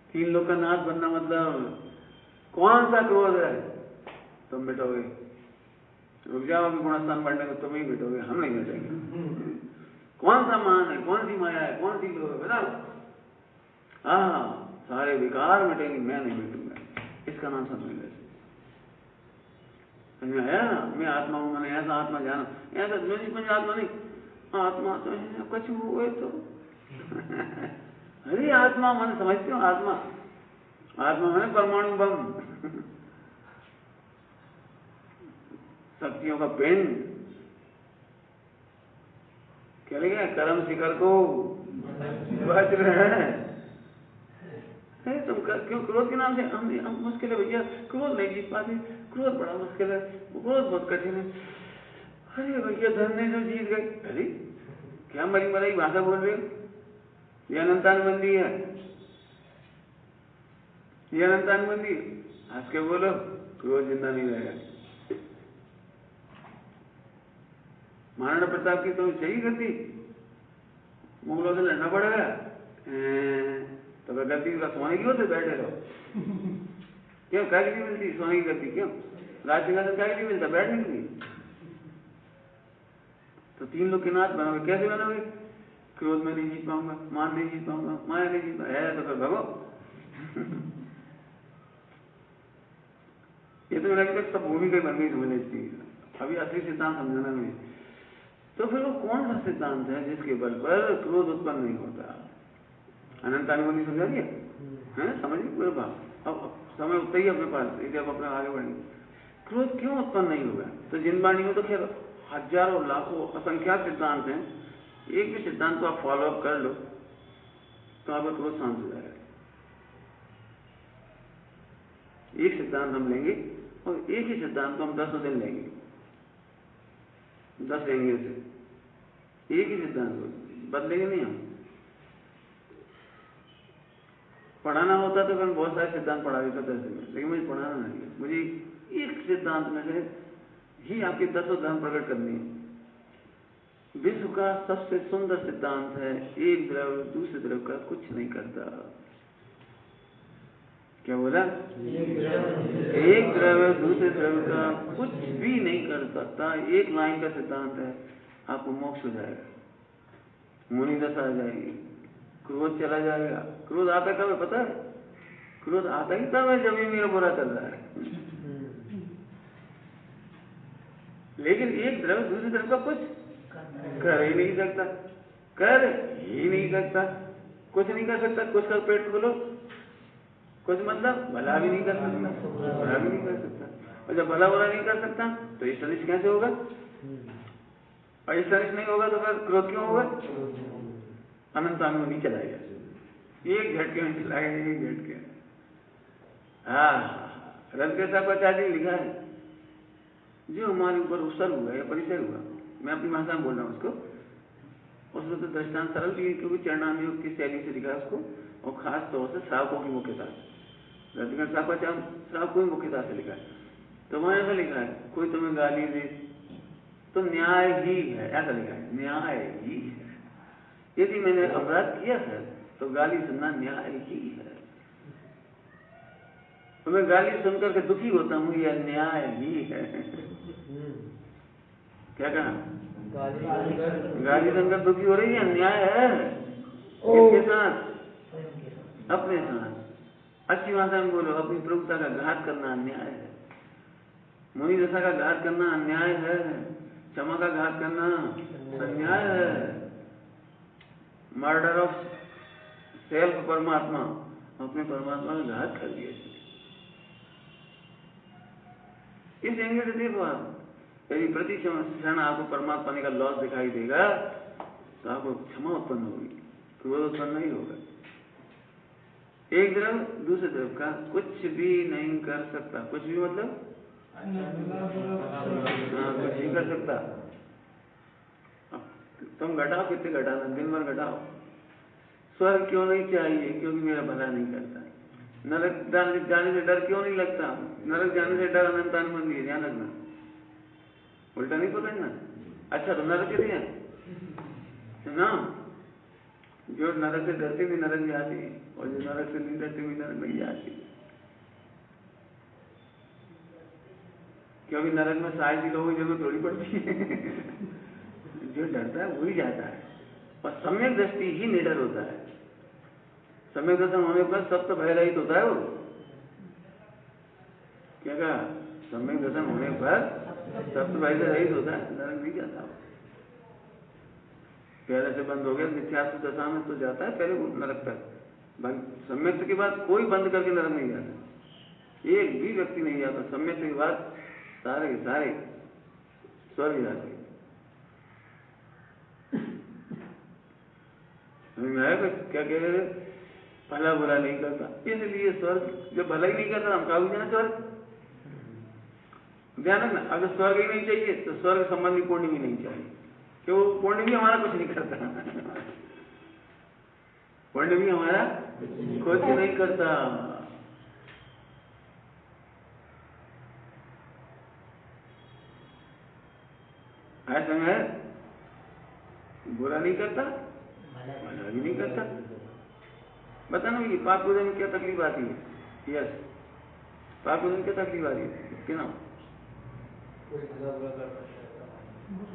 3 लोग का नाथ बनना मतलब कौन सा क्रोध है तुम मिटोगे? रुक जाओ, अभी गुणस्थान पढ़ने को तुम ही मिटोगे, हम नहीं मिटेंगे। कौन सा मान है, कौन सी माया है, कौन सी लोग है, बताओ। हाँ, सारे विकार मिटेंगे, मैं नहीं मिटूंगा। इसका नाम समझ ले, समझ आया ना? मैं आत्मा हूं, मैंने ऐसा आत्मा जाना, ऐसा नहीं समझ। आत्मा नहीं, आत्मा तो है, कुछ हुए तो अरे आत्मा मैंने समझते हो, आत्मा आत्मा मैंने परमाणु बम, शक्तियों का पिंड। क्या लिखा है? कर्म शिखर को बच रहे हैं। तुम क्यों क्रोध के नाम से हम मुश्किल है भैया, क्रोध नहीं जीत पाते, क्रोध बड़ा मुश्किल है, क्रोध बहुत कठिन है। अरे भैया धन ने जो जीत गए। अरे क्या मरी मराई भाषा बोल रहे हो? ये अनंतानुबंधी है, ये अनंतानुबंधी। हंस के बोलो, क्रोध जिंदा नहीं रहेगा। महाराणा प्रताप की तो सही गति, मुगलों से लड़ना पड़ेगा तो गद्दी का सोने की होते बैठे रहो। क्यों क्या की मिलती सोने की गद्दी? क्यों राज सिंहासन क्या की मिलता बैठने के लिए? तो 3 लोग के नाथ बनोगे, कैसे बनोगे? क्रोध में नहीं जीत पाऊंगा, मान नहीं जीत पाऊंगा, माया नहीं जीत पाऊंगा, है तो फिर भगो। ये तो मेरा अभी तक सब भूमिका बन गई समझ लेती है, अभी असली सिद्धांत समझाना नहीं। तो फिर वो कौन सा सिद्धांत है जिसके बल पर क्रोध उत्पन्न नहीं होता? अनंतानुबंधी समझा दिया है, समझिए पूरे बात। अब समय उतना ही अपने पास, इसे अब अपना आगे बढ़ेंगे। क्रोध क्यों उत्पन्न नहीं होगा? तो जिन वाणी में तो खैर हजारों लाखों असंख्यात सिद्धांत हैं, एक भी सिद्धांत को आप फॉलो अप कर लो तो आपका क्रोध शांत हो जाएगा। एक सिद्धांत हम लेंगे और एक ही सिद्धांत को हम 10 दिन लेंगे, 10 लेंगे उसे, एक ही सिद्धांत को बदलेंगे नहीं हम। पढ़ाना होता तो मैं बहुत सारे सिद्धांत पढ़ा देता 10 दिन में, लेकिन मुझे पढ़ाना नहीं है। मुझे एक सिद्धांत में से ही आपके 10 धर्म प्रकट करनी है। विश्व का सबसे सुंदर सिद्धांत है, एक द्रव्य दूसरे द्रव्य का कुछ नहीं करता। क्या बोला? एक द्रव्य दूसरे द्रव्य का कुछ भी नहीं कर सकता। एक लाइन का सिद्धांत है, आपको मोक्ष हो जाएगा, मुनि दशा आ जाएगी, क्रोध चला जाएगा। क्रोध आता कब है पता है? क्रोध आता ही तब है जब ये मेरा बुरा चल रहा है। लेकिन एक द्रव्य दूसरे द्रव्य का कुछ कर ही नहीं सकता, कर ही नहीं सकता, कुछ नहीं कर सकता। कुछ का पेट खोलो, कुछ मतलब भला भी नहीं कर सकता, बुरा भी नहीं कर सकता। और जब भला बुरा नहीं कर सकता तो इस तनिष कैसे होगा? और इस तनिष नहीं होगा तो फिर क्रोध क्यों होगा? अनंतानुबंधी चलाएगा, एक झटके में चलाएगा, एक झटके। रविदास का आचार्य लिखा है, जो हमारे ऊपर उसर हुआ या परिचय हुआ, मैं अपनी भाषा में बोल रहा हूँ उसको, उसमें तो दृष्टांत सरल भी है क्योंकि चरणामृत की शैली से लिखा है उसको, और खास तौर से श्रावकों की मुख्यता से। रविदास श्रावकों की मुख्यता से लिखा है। तो वहां ऐसा लिखा है, कोई तुम्हें गाली दे तो न्याय ही है, ऐसा लिखा है, न्याय ही है। यदि मैंने अपराध किया है तो गाली सुनना न्याय ही है। तो मैं गाली सुनकर के दुखी होता हूँ, यह न्याय ही है। क्या कहा? गाली सुनकर दुखी हो रही है, न्याय है। किसके साथ? अपने साथ। अच्छी भाषा में बोलो, अपनी प्रभुता का घात करना अन्याय है, मुनि दशा का घात करना अन्याय है, क्षमा का घात करना अन्याय है। मर्डर ऑफ सेल्फ परमात्मा, अपने परमात्मा का घात कर दिया। इस एंगल से देखो आप, यदि प्रति क्षण आपको परमात्मा ने का लॉस दिखाई देगा तो आपको क्षमा उत्पन्न होगी, क्रोध उत्पन्न नहीं होगा। एक द्रव्य दूसरे द्रव्य का कुछ भी नहीं कर सकता, कुछ भी मतलब कुछ नहीं कर सकता। तुम घटाओ, कितने घटाना, दिन भर घटाओ। स्वर्ग क्यों नहीं चाहिए? क्योंकि मेरा भला नहीं करता। नरक जाने से डर क्यों नहीं लगता? नरक जाने से डर अनंतानुबंधी है, ध्यान रखना, उल्टा नहीं पकड़ना। अच्छा तो नरक के लिए ना, जो नरक से डरते भी नरक में आती है, और जो नरक से नहीं डरते भी नरक में आती है। क्योंकि नरक में साहित्य ही लोगों की जरूरत थोड़ी पड़ती है। जो डरता है वही जाता है, और सम्यक दृष्टि ही निडर होता है। सम्यक दर्शन होने पर सब तो भयरहित होता है वो। क्या कहा? सम्यक दर्शन होने पर सब तो भयरहित होता है, नरक नहीं जाता वो। पहले से बंद हो गया, मिथ्यात्व दशा में तो जाता है पहले वो नरक तक, सम्यक्त के बाद कोई बंद करके नरक नहीं जाता, एक भी व्यक्ति नहीं जाता। सम्यक्त के बाद सारे के सारे स्वर्ग जाते। क्या कह रहे, भला बुरा नहीं करता, इसलिए स्वर्ग जब भला ही नहीं करता हम कहा जाना स्वर्ग। ध्यान रखना, अगर स्वर्ग ही नहीं चाहिए तो स्वर्ग संबंधी पुण्य भी नहीं चाहिए, क्यों? पुण्य भी हमारा कुछ नहीं करता, पुण्य भी हमारा कुछ नहीं करता। ऐसा है, बुरा नहीं करता, भला भी नहीं करता। बताना ये पाप पूजन में क्या तकलीफ आती है? यस, पाप पूजन क्या तकलीफ आ रही है? क्यों ना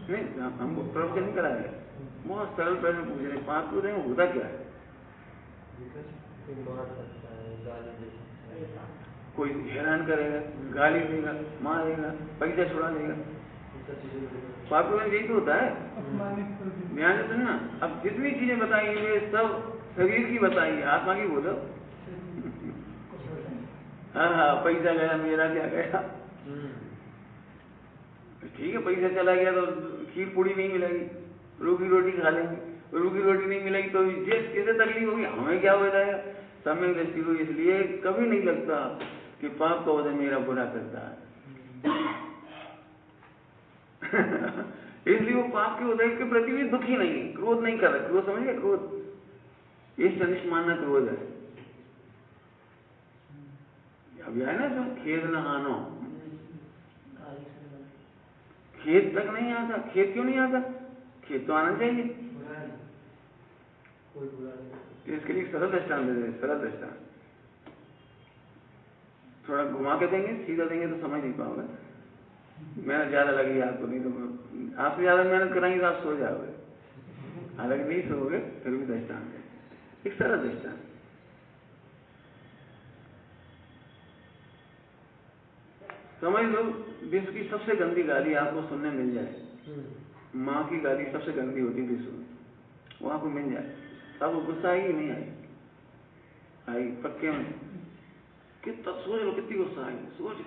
नहीं, हमको प्रवचन नहीं करा है, बहुत सरल प्रश्न पूछ रहे, पाप पूजन में होता क्या है? कोई हैरान करेगा, गाली देगा, मारेगा, पैसा छुड़ा देगा, पाप पूजन यही तो होता है। ध्यान से सुनना, अब जितनी चीजें बताएंगे सब शरीर की बताएंगे, आत्मा की बोलो। हाँ, पैसा गया मेरा, क्या गया? ठीक है, पैसा चला गया तो खीर पूड़ी नहीं मिलेगी, रूखी रोटी खा लेंगे, रूखी रोटी नहीं मिलेगी तो किसे तकलीफ होगी, हमें क्या हो जाएगा? सम्यक दृष्टि को इसलिए कभी नहीं लगता कि पाप का वजह मेरा बुरा करता है। इसलिए वो पाप के उदय के प्रति भी दुखी नहीं, क्रोध नहीं कर रहा। क्रोध समझिए, क्रोध इस तनिष्ठ मानना क्रोध है। अब है ना जो खेद न आनो, खेत तक नहीं आता। खेत क्यों नहीं आता? खेत तो आना चाहिए। इसके लिए सरल दृष्टांत दे दें, सरल दृष्टांत थोड़ा घुमा के देंगे, सीधा देंगे तो समझ नहीं पाओगे। मेहनत ज्यादा लगी आपको, नहीं तो आपसे ज्यादा मेहनत कराएंगे तो आप सो जाओगे, हालांकि नहीं सोओगे, फिर भी दृष्टांत है, एक सरल दृष्टांत। समझ लो, विश्व की सबसे गंदी गाली आपको सुनने मिल जाए, माँ की गाली सबसे गंदी होती है विश्व में, वो आपको मिल जाए, आपको गुस्सा आएगी नहीं आएगी? आई पक्के में। कितना सोच लो, कितनी गुस्सा आएगी, सोच लो।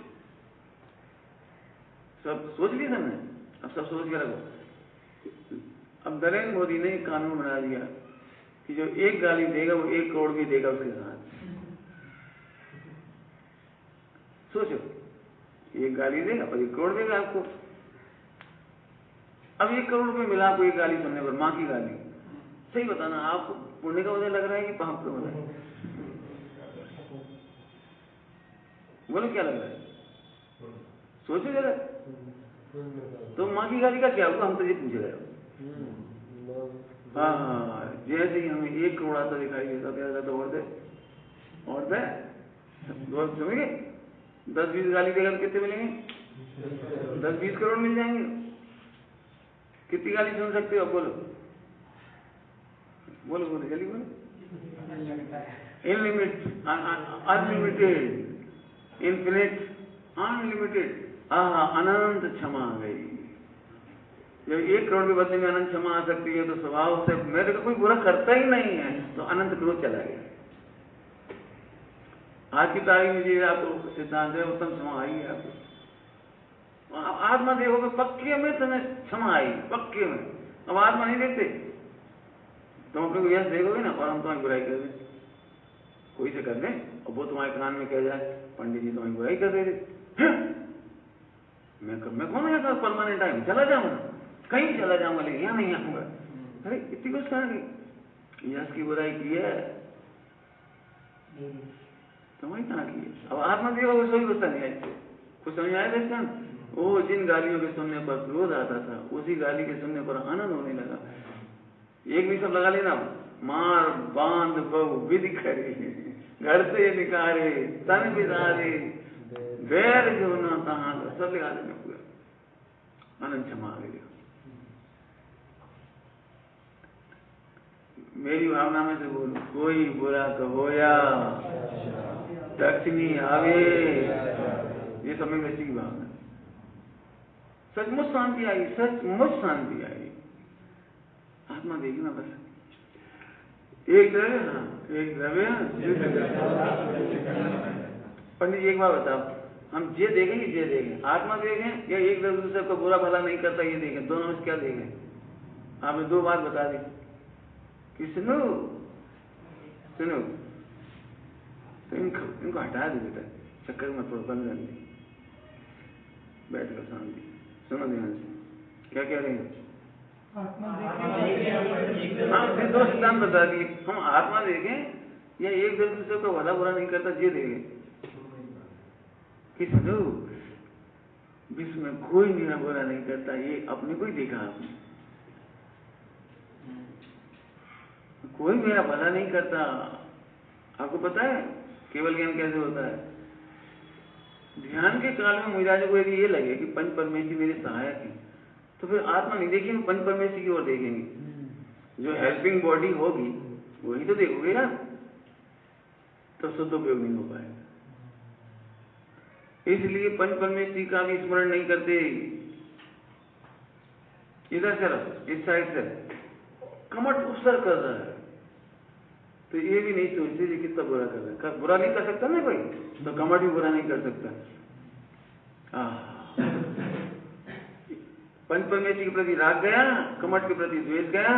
सब सोच लिया हमने, अब सब सोच के रखो। अब नरेंद्र मोदी ने कानून बना दिया कि जो एक गाली देगा वो 1 करोड़ भी देगा उसके साथ। सोचो, एक गाली देगा पर 1 करोड़ देगा आपको। अब 1 करोड़ रुपये मिला आपको एक गाली सुनने पर, माँ की गाली। सही बताना, आपको पुण्य का वजह लग रहा है कि पाप का वजह? बोलो क्या लग रहा है? सोचो जरा। तो माँ की गाली का क्या होगा, हम तो ये पूछ रहे हो। हाँ, जैसे ही हमें 1 करोड़ आता दिखाई देता, क्या तो और दे, और दे, समझिए। 10-20 गाली देगा तो कितने मिलेंगे? 10-20 करोड़ मिल जाएंगे। कितनी गाली सुन सकते हो? बोलो बोलो बोलो, जल्दी बोलो। इनलिमिटेड, अनलिमिटेड, इन्फिनिट, अनलिमिटेड। अनंत क्षमा आ गई। जब 1 करोड़ के बदले में अनंत क्षमा आ सकती है तो स्वभाव से मेरे को कोई बुरा करता ही नहीं है, तो अनंत क्रोध चला गया। आज की तारीख में जी आपको सिद्धांत है, उत्तम क्षमा आई है आपको। आत्मा देखोगे पक्के में तुम्हें क्षमा आई, पक्के में। अब आत्मा नहीं देखते, तुम अपने को यश देखोगे ना, और हम तुम्हारी बुराई कर दें, कोई से कर दें, और वो तुम्हारे कान में कह जाए पंडित जी तुम्हारी बुराई कर रहे थे, मैं कौन है परमानेंट टाइम, चला जाऊंगा, कहीं चला जाऊंगा, लेकिन यहाँ नहीं आऊंगा। अरे इतनी कुछ कहा गई, यश की बुराई की है, तुम्हारी कहाँ की है? अब आत्मा देखो उसको भी गुस्सा नहीं आई, कुछ समझ आया दृष्टान? वो जिन गालियों के सुनने पर क्रोध आता था, उसी गाली के सुनने पर आनंद होने लगा। एक भी सब लगा लेना, मार बांध बहु विधि करे, घर से निकाले तन बिदारे, बैर जो न तहां, सब लगा लेना पूरा। आनंद क्षमा आ गया। मेरी भावना में से बोलो, कोई बुरा कहोया दक्षिणी आवे, ये समय दृष्टि की भावना। सचमुच शांति आई, सचमुच शांति आई। आत्मा देखना बस। एक द्रव्य, हाँ एक द्रव्य। पंडित जी एक बार बताओ, हम जे देखें कि जे देखें, आत्मा देखें या एक द्रव्य दूसरे को बुरा भला नहीं करता ये देखें, दोनों में क्या देखें? आपने दो बात बता दी कि सुनो सुनो, तो इनको हटा दे बेटा, चक्कर मत पड़ो, बंद कर दे, बैठ कर शांति, सुनो ध्यान से क्या कह रहे हैं। हाँ फिर दो सिद्धांत बता दिए, हम आत्मा देखें या एक दूसरे को भला बुरा नहीं करता ये देखें कि सुनो, विश्व में कोई मेरा बुरा नहीं करता, ये अपने को ही देखा आपने, कोई मेरा भला नहीं करता। आपको पता है केवल ज्ञान कैसे होता है? ध्यान के काल में मुझे को यदि ये लगे कि पंच परमेश्वर मेरे सहायक है, तो फिर आत्मा नहीं देखिए, पंच परमेश्वर की ओर देखेंगे। जो हेल्पिंग बॉडी होगी वही तो देखोगे ना, तो शुद्ध उपयोग नहीं हो पाएगा। इसलिए पंच परमेश्वर का भी स्मरण नहीं करते। इधर से इस साइड से कमट उपसर कर रहा है, तो ये भी नहीं सोचते कि कितना बुरा कर रहा है। बुरा नहीं कर सकता ना कोई, तो कमट भी बुरा नहीं कर सकता। पंच परमेश्वर के प्रति राग गया, कमट के प्रति द्वेष गया,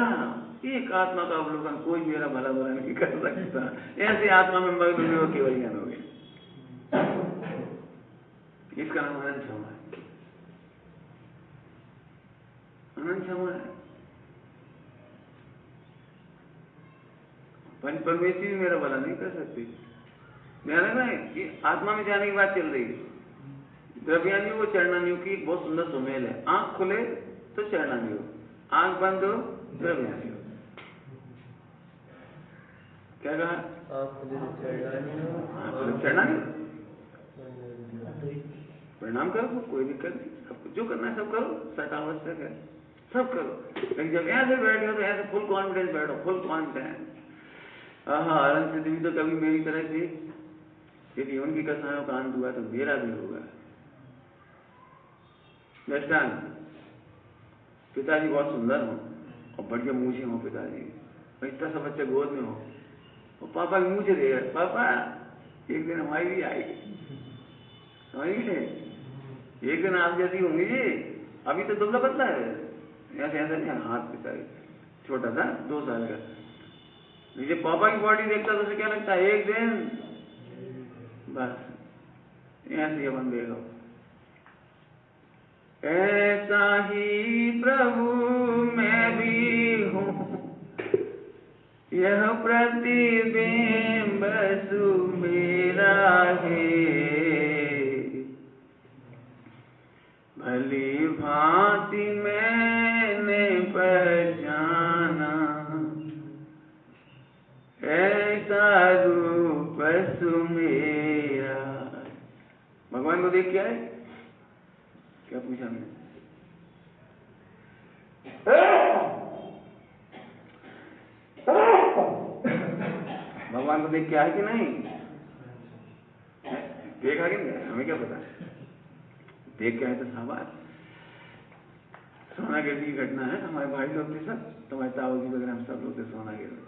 एक आत्मा का अवलोकन, कोई मेरा भला बुरा नहीं कर सकता, ऐसे आत्मा में मग्न हुए हो, केवल ज्ञान हो गया। इसका नाम अनंत क्षमा है, अनंत क्षमा है। पंच परमेश्वर भी मेरा भला नहीं कर सकते। ध्यान रखना है कि आत्मा में जाने की बात चल रही है। द्रव्यान्यु व चरणान्यु की एक बहुत सुंदर सुमेल है। आंख खुले तो चरणान्यु, आंख बंद हो द्रव्यान्यु। क्या कहा? चरणान्यु, प्रणाम करो, कोई दिक्कत नहीं, सबको जो करना है सब करो, सटावश्यक है सब करो। लेकिन जब ऐसे बैठे हो तो ऐसे फुल कॉन्फिडेंस बैठो, फुल कॉन्फिडेंस। आनंद सिद्धि भी तो कभी मेरी तरह थी, यदि उनकी कथाओं का अंत हुआ तो मेरा भी होगा। दृष्टान, पिताजी बहुत सुंदर हो और बढ़िया मूछे हो पिताजी, इतना सा बच्चे गोद में हो और पापा की मूछे देगा, पापा एक दिन हमारी भी आएगी, समझिए, एक दिन आप जैसी होंगी जी, अभी तो दुबला पतला है, ऐसे ऐसा नहीं, हाथ पिताजी छोटा था 2 साल का, जब पापा की बॉडी देखता तो उसे क्या लगता है, एक दिन बस ऐसे अपन देखो। ऐसा ही प्रभु मैं भी हूँ, यह प्रतिबिंब मेरा है, भली भांति मैंने पहचाना, ऐसा रूप सुमेरा। भगवान को देख क्या है, क्या पूछा हमने? भगवान को देख क्या है कि नहीं देखा कि नहीं, हमें क्या पता, देख क्या है तो शाबाश। सोनागिर की घटना है, हमारे भाई लोग थे सब, तुम्हारे ताऊ जी वगैरह हम सब लोग थे सोनागिर में।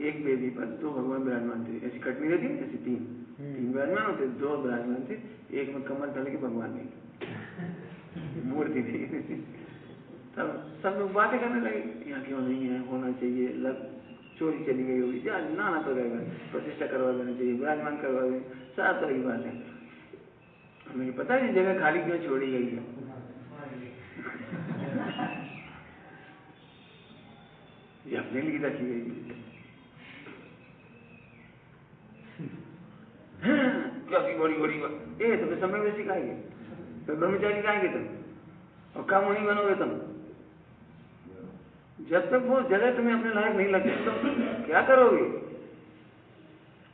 एक बेदी पर 2 भगवान विराजमान थे, ऐसी कटनी रहती है, ऐसी 3 विराजमान होते, 2 विराजमान थे, एक में कमल तले के भगवान नहीं, मूर्ति थी। तब सब लोग बातें करने लगे, यहाँ क्यों नहीं है, होना चाहिए, चोरी चली गई होगी, ना तो रहेगा, प्रतिष्ठा करवा देना चाहिए, विराजमान करवा दें, सारी तरह की बातें। हमें पता है जगह खाली क्यों छोड़ी गई है, ये अपने लिए रखी गई क्या बड़ी बड़ी बात, ये तुम्हें समय में सिखाएंगे, तो ब्रह्मचारी खाएंगे तुम और काम नहीं बनोगे तुम। जब तक वो जगह तुम्हें अपने लायक नहीं लगती तो क्या करोगे?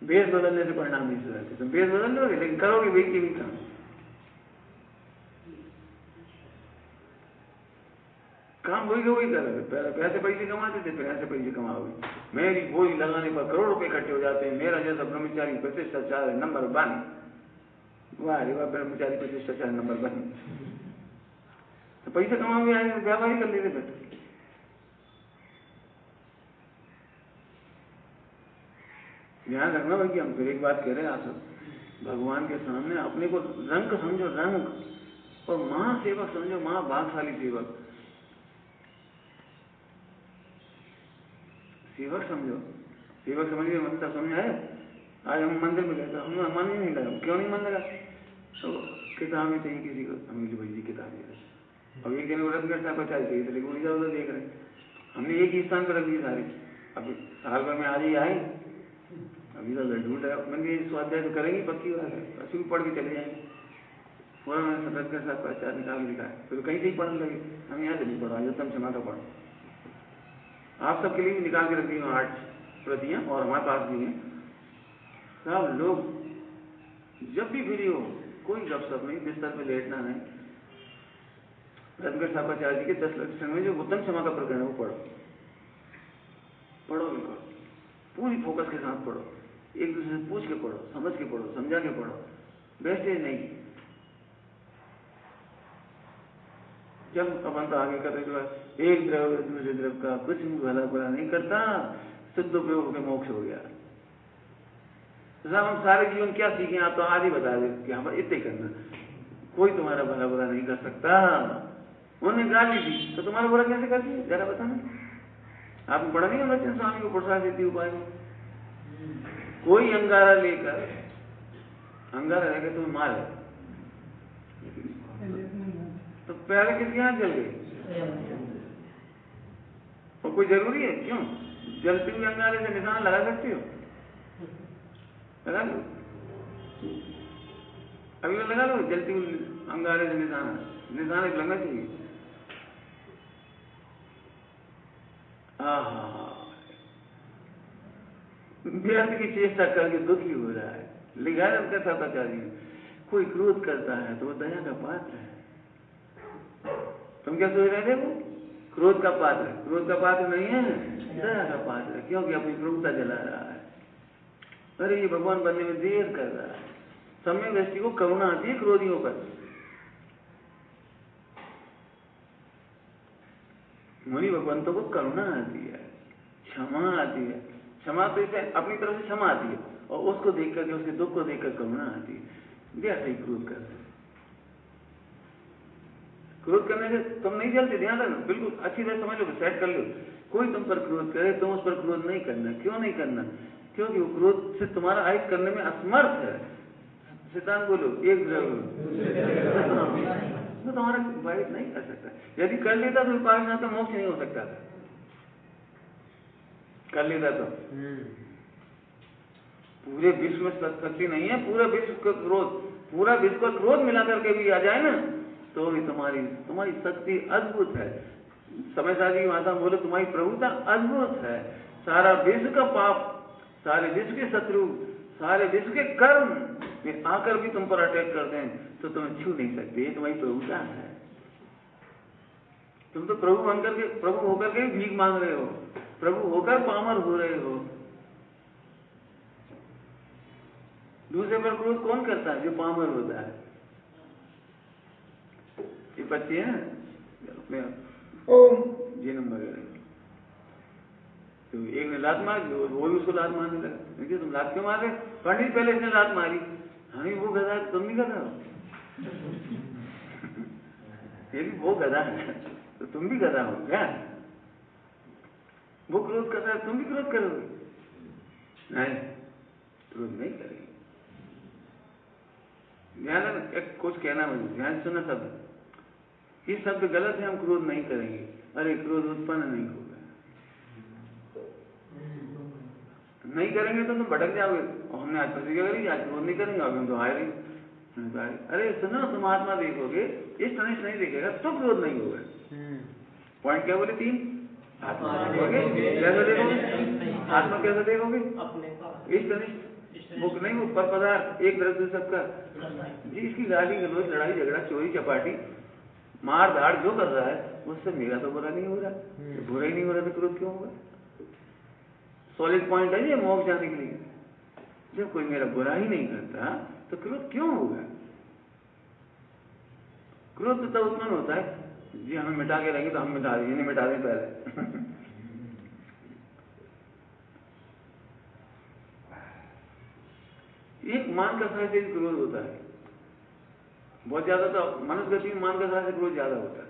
बेस बदलने से परिणाम नहीं सुधरते, तुम बेस बदल लोगे लेकिन करोगे वही की भी काम। काम वही का वही करोगे, पहले पैसे पैसे कमाते थे, फिर ऐसे पैसे कमाओगे। मेरी बोली लगाने पर करोड़ रुपए इकट्ठे हो जाते हैं, मेरा जैसा ब्रह्मचारी प्रतिष्ठाचार्य नंबर 1, वाह रे वाह, ब्रह्मचारी प्रतिष्ठाचार्य नंबर 1, तो पैसे कमाओगे, व्यापारी कर लेते फिर। ध्यान रखना भाई कि हम फिर एक बात कह रहे हैं आप सब, भगवान के सामने अपने को रंग समझो, रंग, और महासेवक समझो, महाभागशाली सेवक, सेवक समझो। सेवक समझिए मतलब समझ आए। आज हम मंदिर में गए तो हमें मन ही नहीं लगा। क्यों नहीं मन लगा? तो किताब में चाहिए किसी को, हमें भाई जी किताब दे। अब एक दिन व्रत करता है 50 चाहिए, लेकिन वो इधर उधर देख रहे, हमने एक ही स्थान पर रख दिए सारे। अब साल भर में आज ही आए, अभी तो ढूंढ रहा, मैंने स्वाध्याय तो करेंगे पक्की बात है, अच्छी पढ़ के चले जाएंगे। पूरा मैंने सतर्क के साथ 50 निकाल के दिखाया, फिर कहीं से ही पढ़ने लगे। हम यहाँ से नहीं पढ़ा, योत्तम क्षमा का पढ़। आप सबके लिए भी निकाल के रख दी 8 प्रतियां, और हमारे पास भी हैं। सब लोग जब भी फ्री हो, कोई गपशप नहीं, बिस्तर पे लेटना नहीं, रत्नगढ़ साहबाचार्य जी के 10 लक्षण में जो उत्तम क्षमा का प्रकरण है वो पढ़ो, पढ़ो बिल्कुल पूरी फोकस के साथ पढ़ो, एक दूसरे से पूछ के पढ़ो, समझ के पढ़ो, समझा के पढ़ो, वेस्टेज नहीं। जब अपन तो आगे करते जो एक द्रव्य दूसरे द्रव्य का कुछ भी भला बुरा नहीं करता, शुद्ध उपयोग के मोक्ष हो गया। तो साहब हम सारे जीवन क्या सीखे? आप तो आज ही बता दे कि हम इतने करना, कोई तुम्हारा भला बुरा नहीं कर सकता। उन्होंने गाली दी तो तुम्हारा बुरा कैसे कर दिया? जरा बताना। आपने पढ़ा नहीं होगा चिंता स्वामी को पुरुषार्थ सिद्धि उपाय में? कोई अंगारा लेकर, अंगारा लेकर तुम्हें मारे तो पहले किसके हाथ जल गए? और कोई जरूरी है? क्यों? जलते हुए अंगारे से निशान लगा सकते हो? लगा लो, अभी लगा लो, जलती हुई अंगारे से निशान एक लगना चाहिए। व्यर्थ की चेष्टा करके दुखी हो रहा है। लिखा है उनका साताचार्य, कोई क्रोध करता है तो वो दया का पात्र है। तुम क्या सोच रहे थे? वो क्रोध का पात्र है? क्रोध का पात्र नहीं है, दया का पात्र है, क्योंकि अपनी क्रूरता जला रहा है। अरे ये भगवान बनने में देर कर रहा है। समय व्यक्ति को करुणा आती है क्रोधियों पर, मुनि भगवंतों को करुणा आती है, क्षमा आती है। क्षमा तो इसे अपनी तरफ से क्षमा आती है, और उसको देख करके, उसके दुख को देखकर करुणा आती है। जैसे ही क्रोध करते, क्रोध करने से तुम नहीं जलते, ध्यान रखना, बिल्कुल अच्छी तरह समझ लो, सेट कर लो। कोई तुम पर क्रोध करे, तुम उस पर क्रोध नहीं करना। क्यों नहीं करना? क्योंकि वो क्रोध से तुम्हारा आयुष करने में असमर्थ है। सिद्धांत बोलो, एक तो तुम्हारा वाहित नहीं कर सकता। यदि कर लेता तो उपासना तो मोक्ष नहीं हो सकता था। कर लेता तो पूरे विश्व में शक्ति नहीं है, पूरा विश्व का क्रोध, पूरा विश्व का क्रोध मिला करके भी आ जाए ना, तो भी तुम्हारी शक्ति अद्भुत है। समय साजी की माता बोले, तुम्हारी प्रभुता अद्भुत है। सारा विश्व का पाप, सारे विश्व के शत्रु, सारे विश्व के कर्म वे आकर भी तुम पर अटैक कर दें तो तुम्हें छू नहीं सकते। ये तुम्हारी प्रभुता है। तुम तो प्रभु बनकर के, प्रभु होकर के भीख मांग रहे हो, प्रभु होकर पामर हो रहे हो। दूसरे पर क्रोध कौन करता है? जो पामर होता है। ये बच्चे हैं अपने ये नंबर है, तो एक ने लात मार, वो भी उसको लात मारने लगा। देखिए तुम लात क्यों मार रहे? पंडित पहले इसने लात मारी, हमें वो गधा, तुम भी गधा हो। ये भी वो गधा है तो तुम भी गधा हो क्या? वो क्रोध कर रहा है, तुम भी क्रोध करोगे? नहीं, क्रोध नहीं करेंगे। ध्यान, एक कुछ कहना मुझे, ध्यान सुना शब्द, ये शब्द गलत है, हम क्रोध नहीं करेंगे। अरे क्रोध उत्पन्न नहीं होगा, नहीं करेंगे तो तुम भटक जाओगे। और हमने आज प्रतिज्ञा करी, आज क्रोध नहीं करेंगे, अभी हम तो आए नहीं। अरे सुनो, तुम आत्मा देखोगे, इष्ट अनिष्ट नहीं देखेगा तो क्रोध नहीं होगा। पॉइंट क्या बोले? 3 आत्मा देखोगे, कैसे देखोगे? आत्मा कैसे देखोगे? इष्ट अनिष्ट मुख नहीं, वो पर पदार्थ एक द्रव्य सबका जी। इसकी गाली गलौज, लड़ाई झगड़ा, चोरी चपाटी, मार धाड़ जो कर रहा है, उससे मेरा तो बुरा नहीं हो रहा। बुरा ही नहीं हो रहा तो क्रोध क्यों होगा? सॉलिड पॉइंट है ये मोक्ष जाने के लिए। जब कोई मेरा बुरा ही नहीं करता तो क्रोध क्यों होगा? क्रोध तो तब उत्पन्न होता है जी हमें मिटा के रहेंगे तो हम मिटा देंगे, नहीं मिटा दें पहले। एक मान कथा से क्रोध होता है बहुत ज्यादा, तो मनुष्य गति में मान कथा से क्रोध ज्यादा होता है।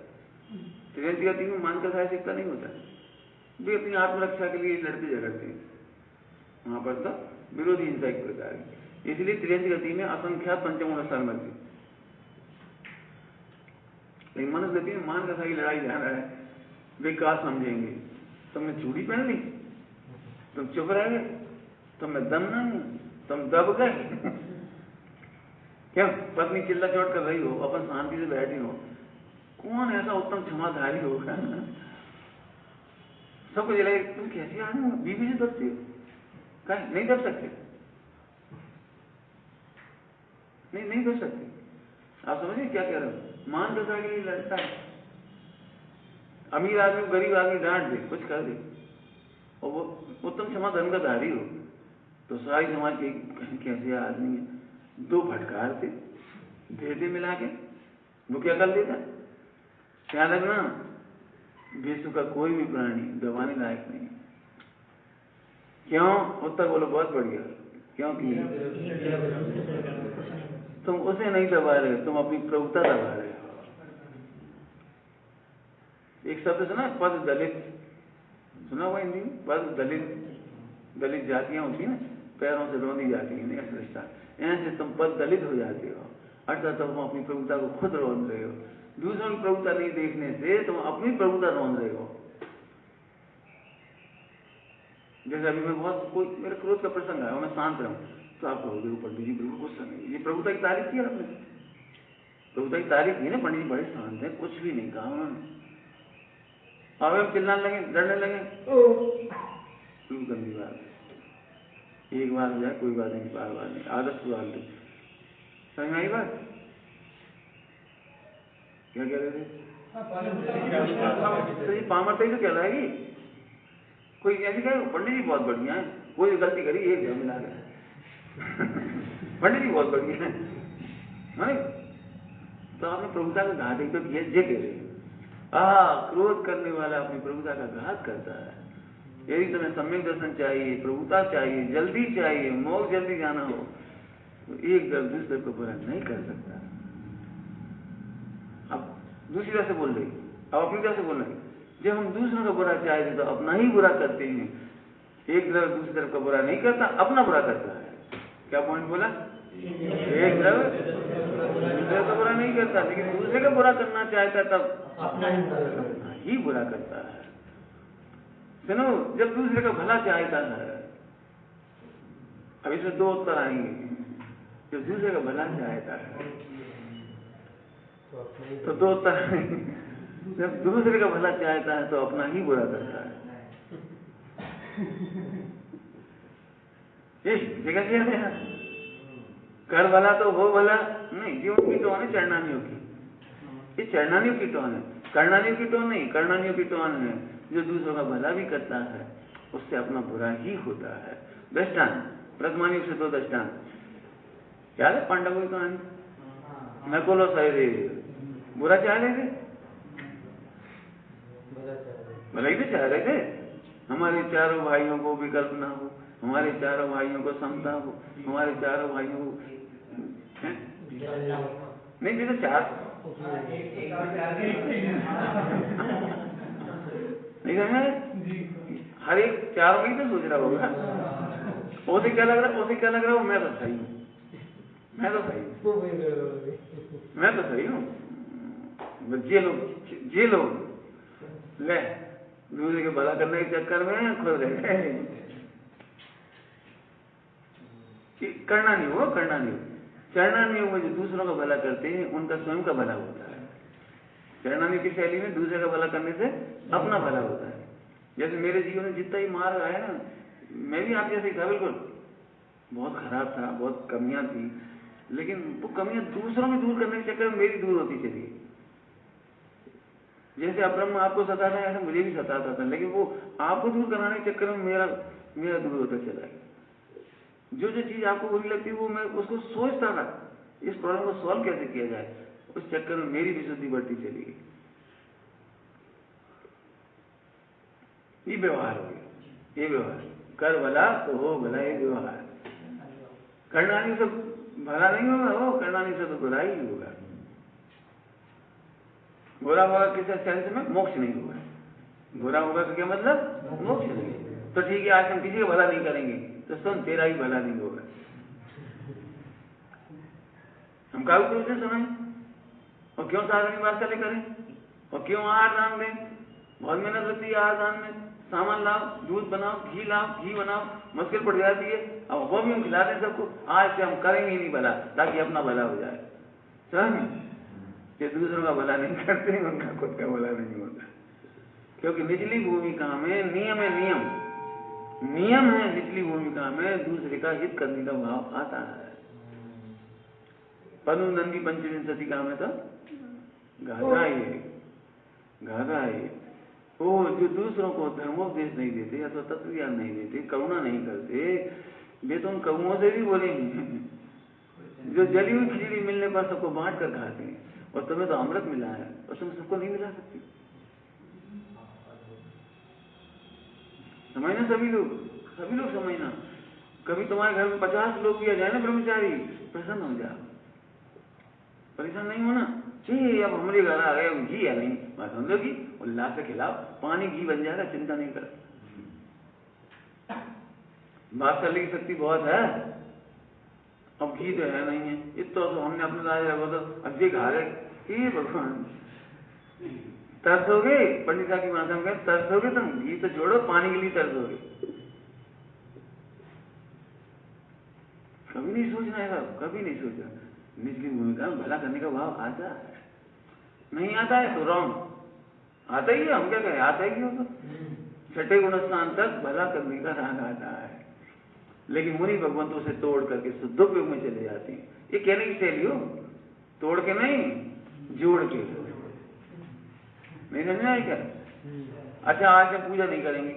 त्रियंती गति में मान कथा से इतना नहीं होता है। वे अपनी आत्मरक्षा के लिए लड़ते झगड़ते हैं, वहां पर तो विरोधी हिंसा एक प्रकार की। इसलिए त्रियंती गति में असंख्यात पंचम स्थान बनते। लेकिन मनुष्य गति में मान कथा की लड़ाई ध्यान रहा है, वे क्या समझेंगे, तुमने चूड़ी पहन ली, तुम चुप रह गए, तुम्हें दम नहीं, तुम दब गए। क्या पत्नी चिल्ला चोट कर रही हो, अपन शांति से बैठी हो, कौन ऐसा उत्तम क्षमाधारी होगा? सबको जलाए, तुम कैसे आदमी हो, बीवी से दबती हो? कहीं नहीं दब सकते, नहीं दब सकते। आप समझिए क्या कह रहे हो? मान कथा के लिए लड़ता है। अमीर आदमी गरीब आदमी डांट दे, कुछ कर दे, और वो उत्तम क्षमा धर्म का धारी हो, तो सारी समाज के कैसे आदमी है, दो फटकार थे दे दे मिला के, वो क्या कर देता? क्या लगना, विश्व का कोई भी प्राणी दबाने लायक नहीं। क्यों? उत्तर बोलो बहुत बढ़िया। क्योंकि तुम उसे नहीं दबा रहे, तुम अपनी प्रभुता दबा रहे हो। एक शब्द सुना, पद दलित, सुना हुआ हिंदी में? पद दलित, दलित जातियां होती है ना, पैरों से रोंदी जाती है, ऐसे तुम पद दलित हो जाते हो, अर्थात तुम अपनी प्रभुता को खुद रोंद रहे हो। दूसरों की प्रभुता नहीं देखने से तुम अपनी प्रभुता रोंद रहे हो। जैसे अभी मैं बहुत कोई मेरे क्रोध का प्रसंग आया, मैं शांत रहूं, तो आप कहोगे पंडित जी बिल्कुल गुस्सा नहीं, ये प्रभुता की तारीफ की आपने, प्रभुता की तारीफ की ना, पंडित जी बड़े शांत है, कुछ भी नहीं कहा उन्होंने। अब हम चिल्लाने लगे, डरने लगे, बिल्कुल गंदी बात है। एक बार हो जाए कोई बात नहीं, बार बार नहीं, आदत सुधार लो। समझ में आई बात? क्या कह रहे थे? तो ये पामरता ही तो कहलाएगी। कोई ऐसी कहे पंडित जी बहुत बढ़िया है, कोई गलती करी एक मिला गया। पंडित जी बहुत बढ़िया है, माने तो आपने प्रभुता का घात एक तो किया, जे कह रहे क्रोध करने वाला अपनी प्रभुता का घात करता है। यदि तुम्हें सम्यक दर्शन चाहिए, प्रभुता चाहिए, जल्दी चाहिए, मोक्ष जल्दी जाना हो, तो एक दर दूसरे को बुरा नहीं कर सकता। अब दूसरी तरह से बोल रही, अब अपनी तरह से बोल रही, जब हम दूसरों का बुरा चाहते तो अपना ही बुरा करते हैं। एक तरफ दूसरी तरफ का बुरा नहीं करता, अपना बुरा करता है। क्या पॉइंट बोला? एक तरफ दूसरे का बुरा नहीं करता, लेकिन दूसरे का बुरा करना चाहता तब अपना ही बुरा करता है। सुनो, जब दूसरे का भला चाहता है, अब इसमें दो उत्तर आएंगे। जब दूसरे का भला चाहता है तो दो उत्तर आएंगे। जब दूसरे का भला चाहता है तो अपना ही बुरा करता है। जगह क्या है? कर भला तो हो भला नहीं, ये उनकी टोन है चरणानियों की, ये चरणानियों की टोन है, कर्णानियों की टोन नहीं। कर्णानियों की टोन है जो दूसरों का भला भी करता है, उससे अपना बुरा ही होता है। दृष्टांत, प्रथमानियों से दो दृष्टांत याद है? पांडवों की कहानी, नकुल और सहदेव बुरा चाह रहे थे, भला ही तो चाह रहे थे, हमारे चारों भाइयों को विकल्प ना हो, हमारे चारों भाइयों को समता हो, हमारे चारों भाइयों को नहीं भी तो चार नहीं समझ, हर एक चारों में ही तो सोच रहा होगा, उसे क्या लग रहा, उसे क्या लग रहा हो, मैं तो सही हूँ, मैं तो सही हूँ, मैं तो सही हूँ, जे लोग ले दूसरे के भला करने के चक्कर में खुद रह गए। करना नहीं हो, करना नहीं हो। चरणानियों में जो दूसरों का भला करते हैं उनका स्वयं का भला होता है। चरणानियों की शैली में दूसरे का भला करने से अपना भला होता है। जैसे मेरे जीवन में जितना ही मार्ग आया ना, मैं भी आप जैसे ही था, बिल्कुल बहुत खराब था, बहुत कमियां थी, लेकिन वो कमियां दूसरों में दूर करने के चक्कर में मेरी दूर होती चली। जैसे अब्रह्म आपको सताता है ऐसा मुझे भी सताता था, लेकिन वो आपको दूर कराने के चक्कर में मेरा दूर होता चला गया। जो चीज आपको बुरी लगती है वो मैं उसको सोचता था, इस प्रॉब्लम को सॉल्व कैसे किया जाए, उस चक्कर में मेरी विशुद्धि बढ़ती चली गई। ये व्यवहार हो गया, ये व्यवहार कर भला तो हो भला, ये व्यवहार करनानी से भला नहीं होगा, वो करनानी से तो बुरा ही होगा। बुरा होगा किस सेंस में? मोक्ष नहीं होगा। बुरा होगा तो क्या मतलब? मोक्ष नहीं। तो ठीक है, आज हम किसी का भला नहीं करेंगे तो सुन, तेरा ही भला नहीं होगा। हम काहू को उसे सुनाएं? और क्यों साधन वास्तव करें? और क्यों आहार दान दें? बहुत मेहनत लगती है आहार दान में। सामान लाओ, दूध बनाओ, घी लाओ, घी बनाओ, मुश्किल पड़ जाती है। अब वो भी हम खिला दें सबको। आज से हम करेंगे नहीं भला, ताकि अपना भला हो जाए। समझ? ये दूसरों का भला नहीं करते, उनका खुद का भला नहीं होता। क्योंकि निचली भूमिका में नियम है, नियम है। निचली भूमिका में दूसरे का हित करने का भाव आता है। पनु नंदी पंचविंशति का में तो गाधा है। वो जो दूसरों को धर्मोपदेश नहीं देते या तो तत्व ज्ञान नहीं देते, करुणा नहीं करते, वे तो उन कौओं से भी बोलेंगे जो जली हुई खिचड़ी मिलने पर सबको बांट कर खाते हैं। और तुम्हें तो अमृत मिला है और तुम सबको नहीं मिला सकती। समझना सभी लोग समझना। कभी तुम्हारे घर में 50 लोग भी आ जाए ना ब्रह्मचारी, प्रसन्न हो जाओ, परेशान नहीं होना। चाहिए अब हमारे घर आ गए, घी है नहीं, बात समझो कि उल्लास से खिलाओ, पानी घी बन जाएगा, चिंता नहीं कर। बात करने की शक्ति बहुत है। अब घी तो है नहीं है, इतना तो हमने अपने राजा रखो तो अब जी खा रहे। भगवान तरसोगे, पंडित साहब की माता में तरसोगे तुम, घी तो छोड़ो, पानी के लिए तरसोगे। कभी नहीं सोचना है, कभी नहीं सोचा। निचली भूमिका में भला करने का भाव आता है, नहीं आता है तो रॉन्ग। आता ही है, हम क्या कहें, आता ही हो तो छठे गुण स्थान तक भला करने का राग आता है। लेकिन मुनि भगवंतों से तोड़ करके शुद्धोपयोग में चले जाते हैं। ये कहने की शैली हो, तोड़ के नहीं, जोड़ के। नहीं समझना है क्या? अच्छा, आज हम पूजा नहीं करेंगे,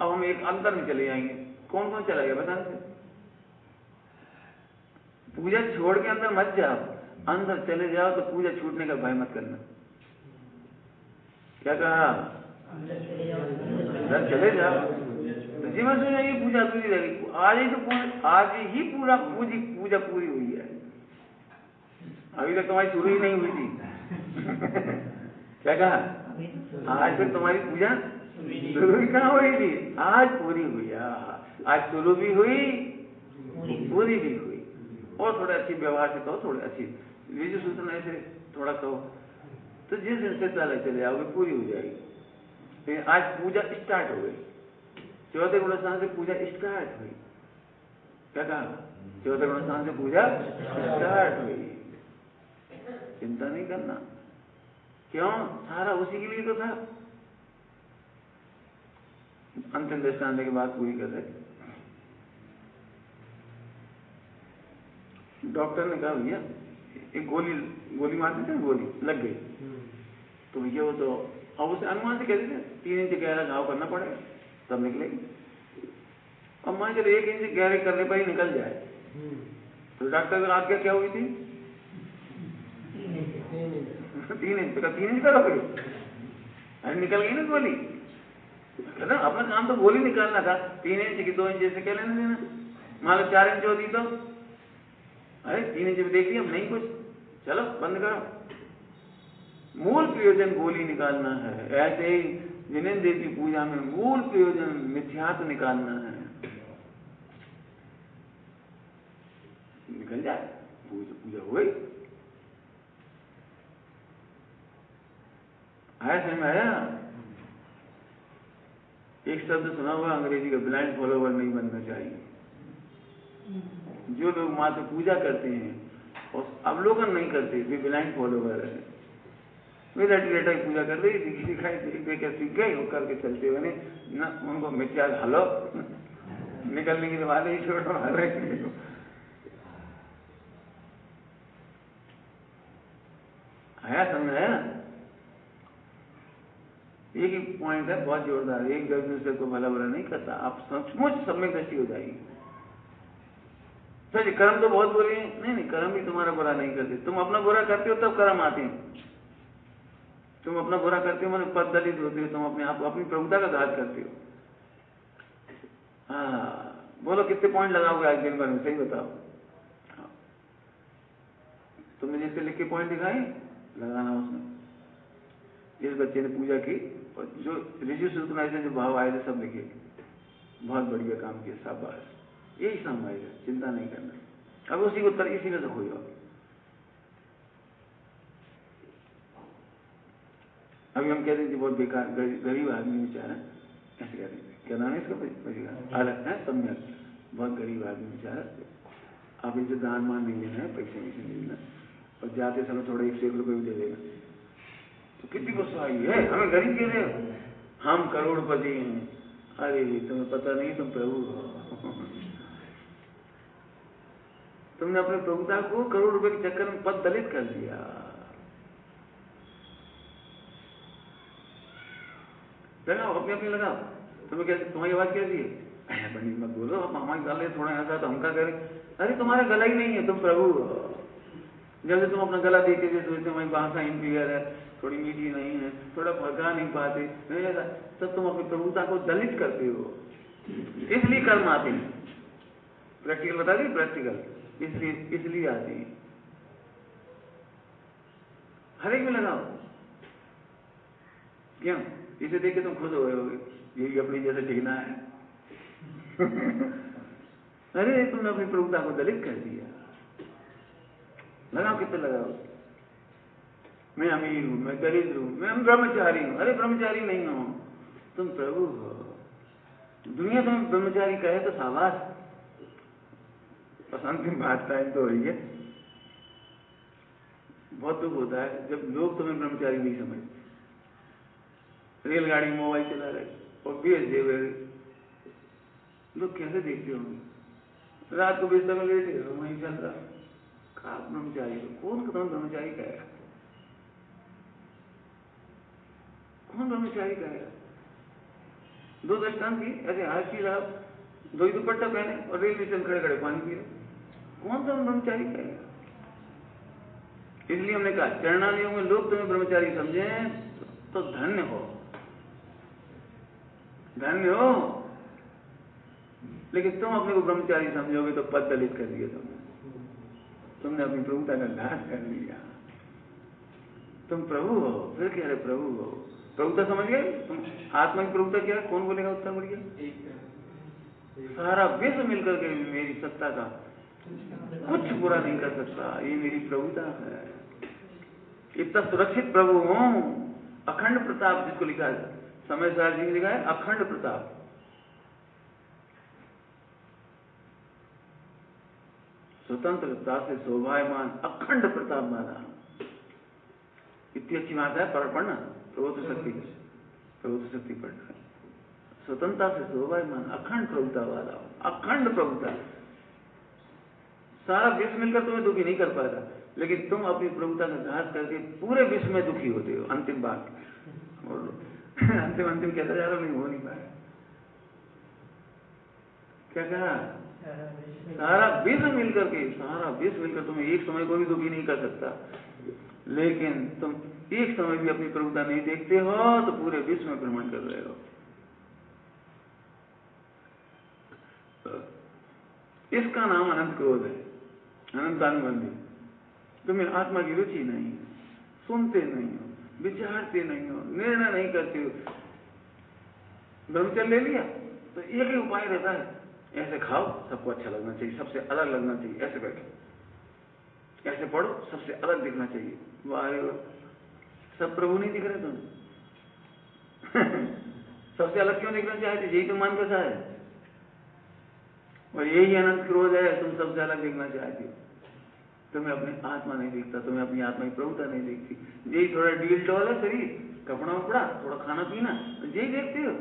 अब हम एक अंतर में चले जाएंगे। कौन कौन चला गया बता? पूजा छोड़ के अंदर मत जाओ, अंदर चले जाओ तो पूजा छूटने का भय मत करना। क्या कहा? अंदर चले जाओ तो जीवन से ये पूजा पूरी रहेगी। आज ही पूरा पूजा पूरी हुई है। अभी तक तुम्हारी शुरू ही नहीं हुई थी। क्या कहा? आज तक तुम्हारी पूजा शुरू ही कहाँ हुई थी? आज पूरी हुई। आज शुरू भी हुई, पूरी भी हुई। और थोड़े अच्छी व्यवहार से कहो, थोड़े अच्छी विजय सूचना से थोड़ा कहो, तो जिस दिन से चले जाओगे पूरी हो जाएगी। आज पूजा स्टार्ट हो गई, चौथे गुण स्थान से पूजा स्टार्ट हुई। क्या कहा? चौथे गुण स्थान से पूजा स्टार्ट हुई। चिंता नहीं करना। क्यों? सारा उसी के लिए तो था। अंतिम दृष्टांत की बात पूरी कर रहे। डॉक्टर ने कहा भैया एक गोली मारते थे, गोली लग गई तो भैया वो तो अब उसे अनुमान से कहते थे 3 इंच गहरा घाव करना पड़ेगा तब निकलेगी। अब मान चलो 1 इंच गहरे करने पर ही निकल जाए तो डॉक्टर रात क्या हुई थी? 3 इंच का 3 इंच करोगे? अरे निकल गई ना गोली। कहना अपना काम तो गोली निकालना था, 3 इंच की 2 इंच से क्या लेना देना? मान लो 4 इंच होती तो अरे 3 इंच में देख लिया नहीं कुछ, चलो बंद करो। मूल प्रयोजन गोली निकालना है। ऐसे ही जिनेन्द्र देव की पूजा में मूल प्रयोजन मिथ्यात्व निकालना है। निकल जाए पूजा हो गई। आया समझ में आया? एक शब्द सुना हुआ अंग्रेजी का, ब्लाइंड फॉलोवर नहीं बनना चाहिए। जो लोग मात्र पूजा करते हैं और अवलोकन नहीं करते वे ब्लाइंड फॉलोवर है। वे लटी पूजा कर रही थी, दिखाई देकर सीख गए, वो करके चलते हुए न उनको मिथ्या हलो निकलने के वाले ही छोड़ो हरे। आया समझ आया? एक ही पॉइंट है बहुत जोरदार। एक दूसरे को भला बुरा नहीं करता, आप सचमुच सब में दृष्टि हो जाएगी। सर कर्म तो बहुत बुरे हैं। नहीं, कर्म भी तुम्हारा बुरा नहीं करते। तुम अपना बुरा करते हो तब कर्म आते हैं। तुम अपना बुरा करते हो मैंने पद दलित होते हो, तुम अपने आप अपनी प्रभुता का घात करते हो। बोलो कितने पॉइंट लगाओगे आज दिन भर में, सही बताओ। तुमने जैसे लिख के पॉइंट दिखाए लगाना उसमें। इस बच्चे ने पूजा की और जो ऋषि सूचना से जो भाव आए थे सब लिखे, बहुत बढ़िया काम किया, शाबाश। यही काम आएगा, चिंता नहीं करना। अब उसी को इसी में तो खोई। अभी हम कह रहे थे बहुत बेकार गरीब आदमी बेचारा, ऐसे कह रहे थे, क्या नाम है इसका, अलग है सम्यक, बहुत गरीब आदमी बेचारा, आप इनसे दान मान नहीं लेना है, पैसे नहीं लेना, और जाते समय थोड़ा 100 रुपये भी दे देगा। तो कितनी गुस्सा आई है, हमें गरीब कह रहे हो, हम करोड़पति हैं। अरे तुम्हें पता नहीं तुम प्रभु हो। तुमने अपने प्रभुता को करोड़ रुपए के चक्कर में पद दलित कर दिया। लगाओ अपने अपने लगाओ। तुम्हें कैसे, तुम्हारी आवाज कैसी है, पंडित मत बोलो, अब हमारी गले थोड़ा ऐसा तो हम क्या करें। अरे तुम्हारा गला ही नहीं है, तुम प्रभु हो। जैसे तुम अपना गला देख के सोचते हमारी भाषा इम्पियर है, थोड़ी मीठी नहीं है, थोड़ा भगा नहीं पाते, तब तुम अपनी प्रभुता को दलित करते हो। इसलिए कर्म आते हैं, प्रैक्टिकल बता दी, प्रैक्टिकल इसलिए आते हैं। हर एक में लगाओ। क्यों? इसे देख के तुम खुश हो गए होगे, यही अपनी जैसे ठिकना है। अरे तुमने अपनी प्रभुता को दलित कर दिया। लगाओ, कितने लगाओ। मैं अमीर हूं, मैं दरिद्र हूं, मैं ब्रह्मचारी हूं। अरे ब्रह्मचारी नहीं हो, तुम प्रभु हो। दुनिया तुम्हें ब्रह्मचारी कहे तो शाबाश। बस अंतिम बात टाइम तो हो रही है। बहुत दुख होता है जब लोग तुम्हें ब्रह्मचारी नहीं समझते। रेलगाड़ी मोबाइल चला रहे और बेच दे हुए लोग कैसे देखते होंगे। रात को बिस्तर में लेटे हो, वहीं चल रहा, कहा ब्रह्मचारी हो। कौन तुम्हें ब्रह्मचारी कहेगा? कौन ब्रह्मचारी कहेगा? दो दृष्टांत की ऐसे हाथ की लाभ, दो ही दुपट्टा पहने और रेलवे स्टेशन खड़े खड़े पानी पी रहे, कौन तुम्हें ब्रह्मचारी कहेगा? इसलिए हमने कहा चरणालयों में लोग तुम्हें ब्रह्मचारी समझे तो धन्य हो, धन्य हो। लेकिन तुम अपने को ब्रह्मचारी समझोगे तो पद दलित कर दिया तुमने अपनी प्रभुता का घात कर लिया। तुम प्रभु हो, फिर कह रहे प्रभु हो। प्रभुता समझ गए तुम? आत्मा की प्रभुता क्या है? कौन बोलेगा उत्तर बढ़िया? सारा विश्व मिलकर के मेरी सत्ता का कुछ बुरा नहीं कर सकता, ये मेरी प्रभुता है। इतना सुरक्षित प्रभु हूं, अखंड प्रताप जिसको लिखा है, समय सार जी ने लिखा है अखंड प्रताप। स्वतंत्रता से शोभायमान अखंड प्रताप वाला। इतनी अच्छी बात है, पढ़ना प्रभुत्व शक्ति पढ़ना। स्वतंत्रता से शोभायमान अखंड प्रभुता वाला, अखंड प्रभुता। सारा विश्व मिलकर तुम्हें दुखी नहीं कर पाता, लेकिन तुम अपनी प्रभुता का घात करके पूरे विश्व में दुखी होते हो। अंतिम बात अंतिम कहता जा रहा, नहीं हो नहीं पाया। क्या कहा? सारा विश्व मिलकर तुम्हें एक समय को भी दुखी नहीं कर सकता, लेकिन तुम एक समय भी अपनी प्रभुता नहीं देखते हो तो पूरे विश्व में भ्रमण कर रहे हो। इसका नाम अनंत क्रोध है, अनंतानुबंधी। तुम्हें आत्मा की रुचि नहीं, सुनते नहीं हो, विचारते नहीं हो, निर्णय नहीं करते हो। ब्रह्मचर्य ले लिया तो एक ही उपाय रहता है, ऐसे खाओ सबको अच्छा लगना चाहिए, सबसे अलग लगना चाहिए, ऐसे बैठो, ऐसे पढ़ो सबसे अलग दिखना चाहिए। वाह सब प्रभु नहीं दिख रहे तुम्हें। सबसे अलग क्यों दिखना चाहते? यही तो मन बसा है, और यही अनंत क्रोध है, तुम सबसे अलग दिखना चाहते हो। तुम्हें अपनी आत्मा नहीं दिखता, तुम्हें अपनी आत्मा की प्रभुता नहीं दिखती। यही थोड़ा डील टॉल है शरीर, कपड़ा उपड़ा, थोड़ा खाना पीना, यही देखते हो,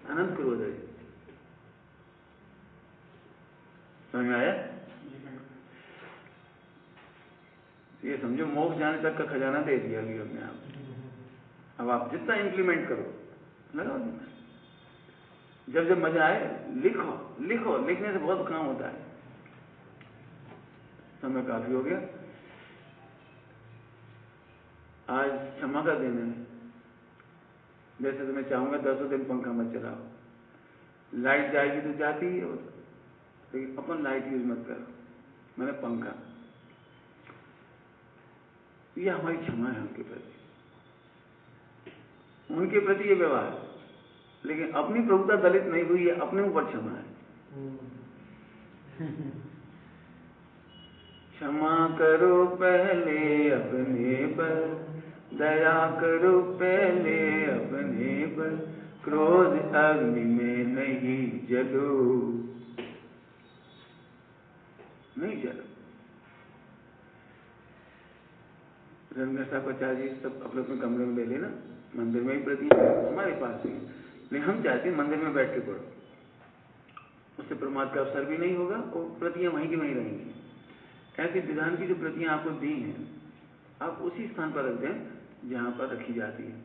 अनंत क्रोध है। समझ में आया? ये समझो मोक्ष जाने तक का खजाना दे दिया अभी हमने आप। अब आप जितना इंप्लीमेंट करो, लगाओ जब जब मजा आए लिखो, लिखो, लिखने से बहुत काम होता है। समय काफी हो गया। आज क्षमा का दिन है। वैसे तो मैं चाहूंगा 10 दिन पंखा मत चलाओ, लाइट जाएगी तो जाती है, लेकिन अपन लाइट यूज मत कर, मैंने पंखा, यह हमारी क्षमा है उनके प्रति ये व्यवहार। लेकिन अपनी प्रभुता दलित नहीं हुई है, अपने ऊपर क्षमा है। क्षमा करो पहले अपने पर, दया करो पहले अपने पर, क्रोध अग्नि में नहीं जलो, नहीं जलो। रंगनाथ साहबाचार्य जी सब अपने अपने कमरे में ले लेना, मंदिर में ही प्रति हमारे पास ही, लेकिन हम चाहते हैं मंदिर में बैठ के पढ़ो, उससे प्रमाद का अवसर भी नहीं होगा और प्रतियां वहीं की वहीं रहेंगी। ऐसे विधान की जो प्रतियां आपको दी हैं, आप उसी स्थान पर रख दें जहां पर रखी जाती है।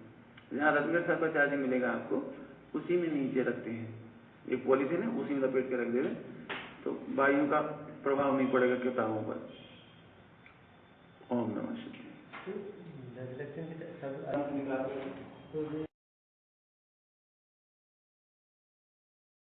जहां रत्नगढ़ साहबाचार्य मिलेगा आपको, उसी में नीचे रखते हैं, एक पॉलिथीन है, उसी में लपेट के रख दे दें, तो वायु का प्रभाव नहीं पड़ेगा किताबों पर। ओम नमः शिवाय।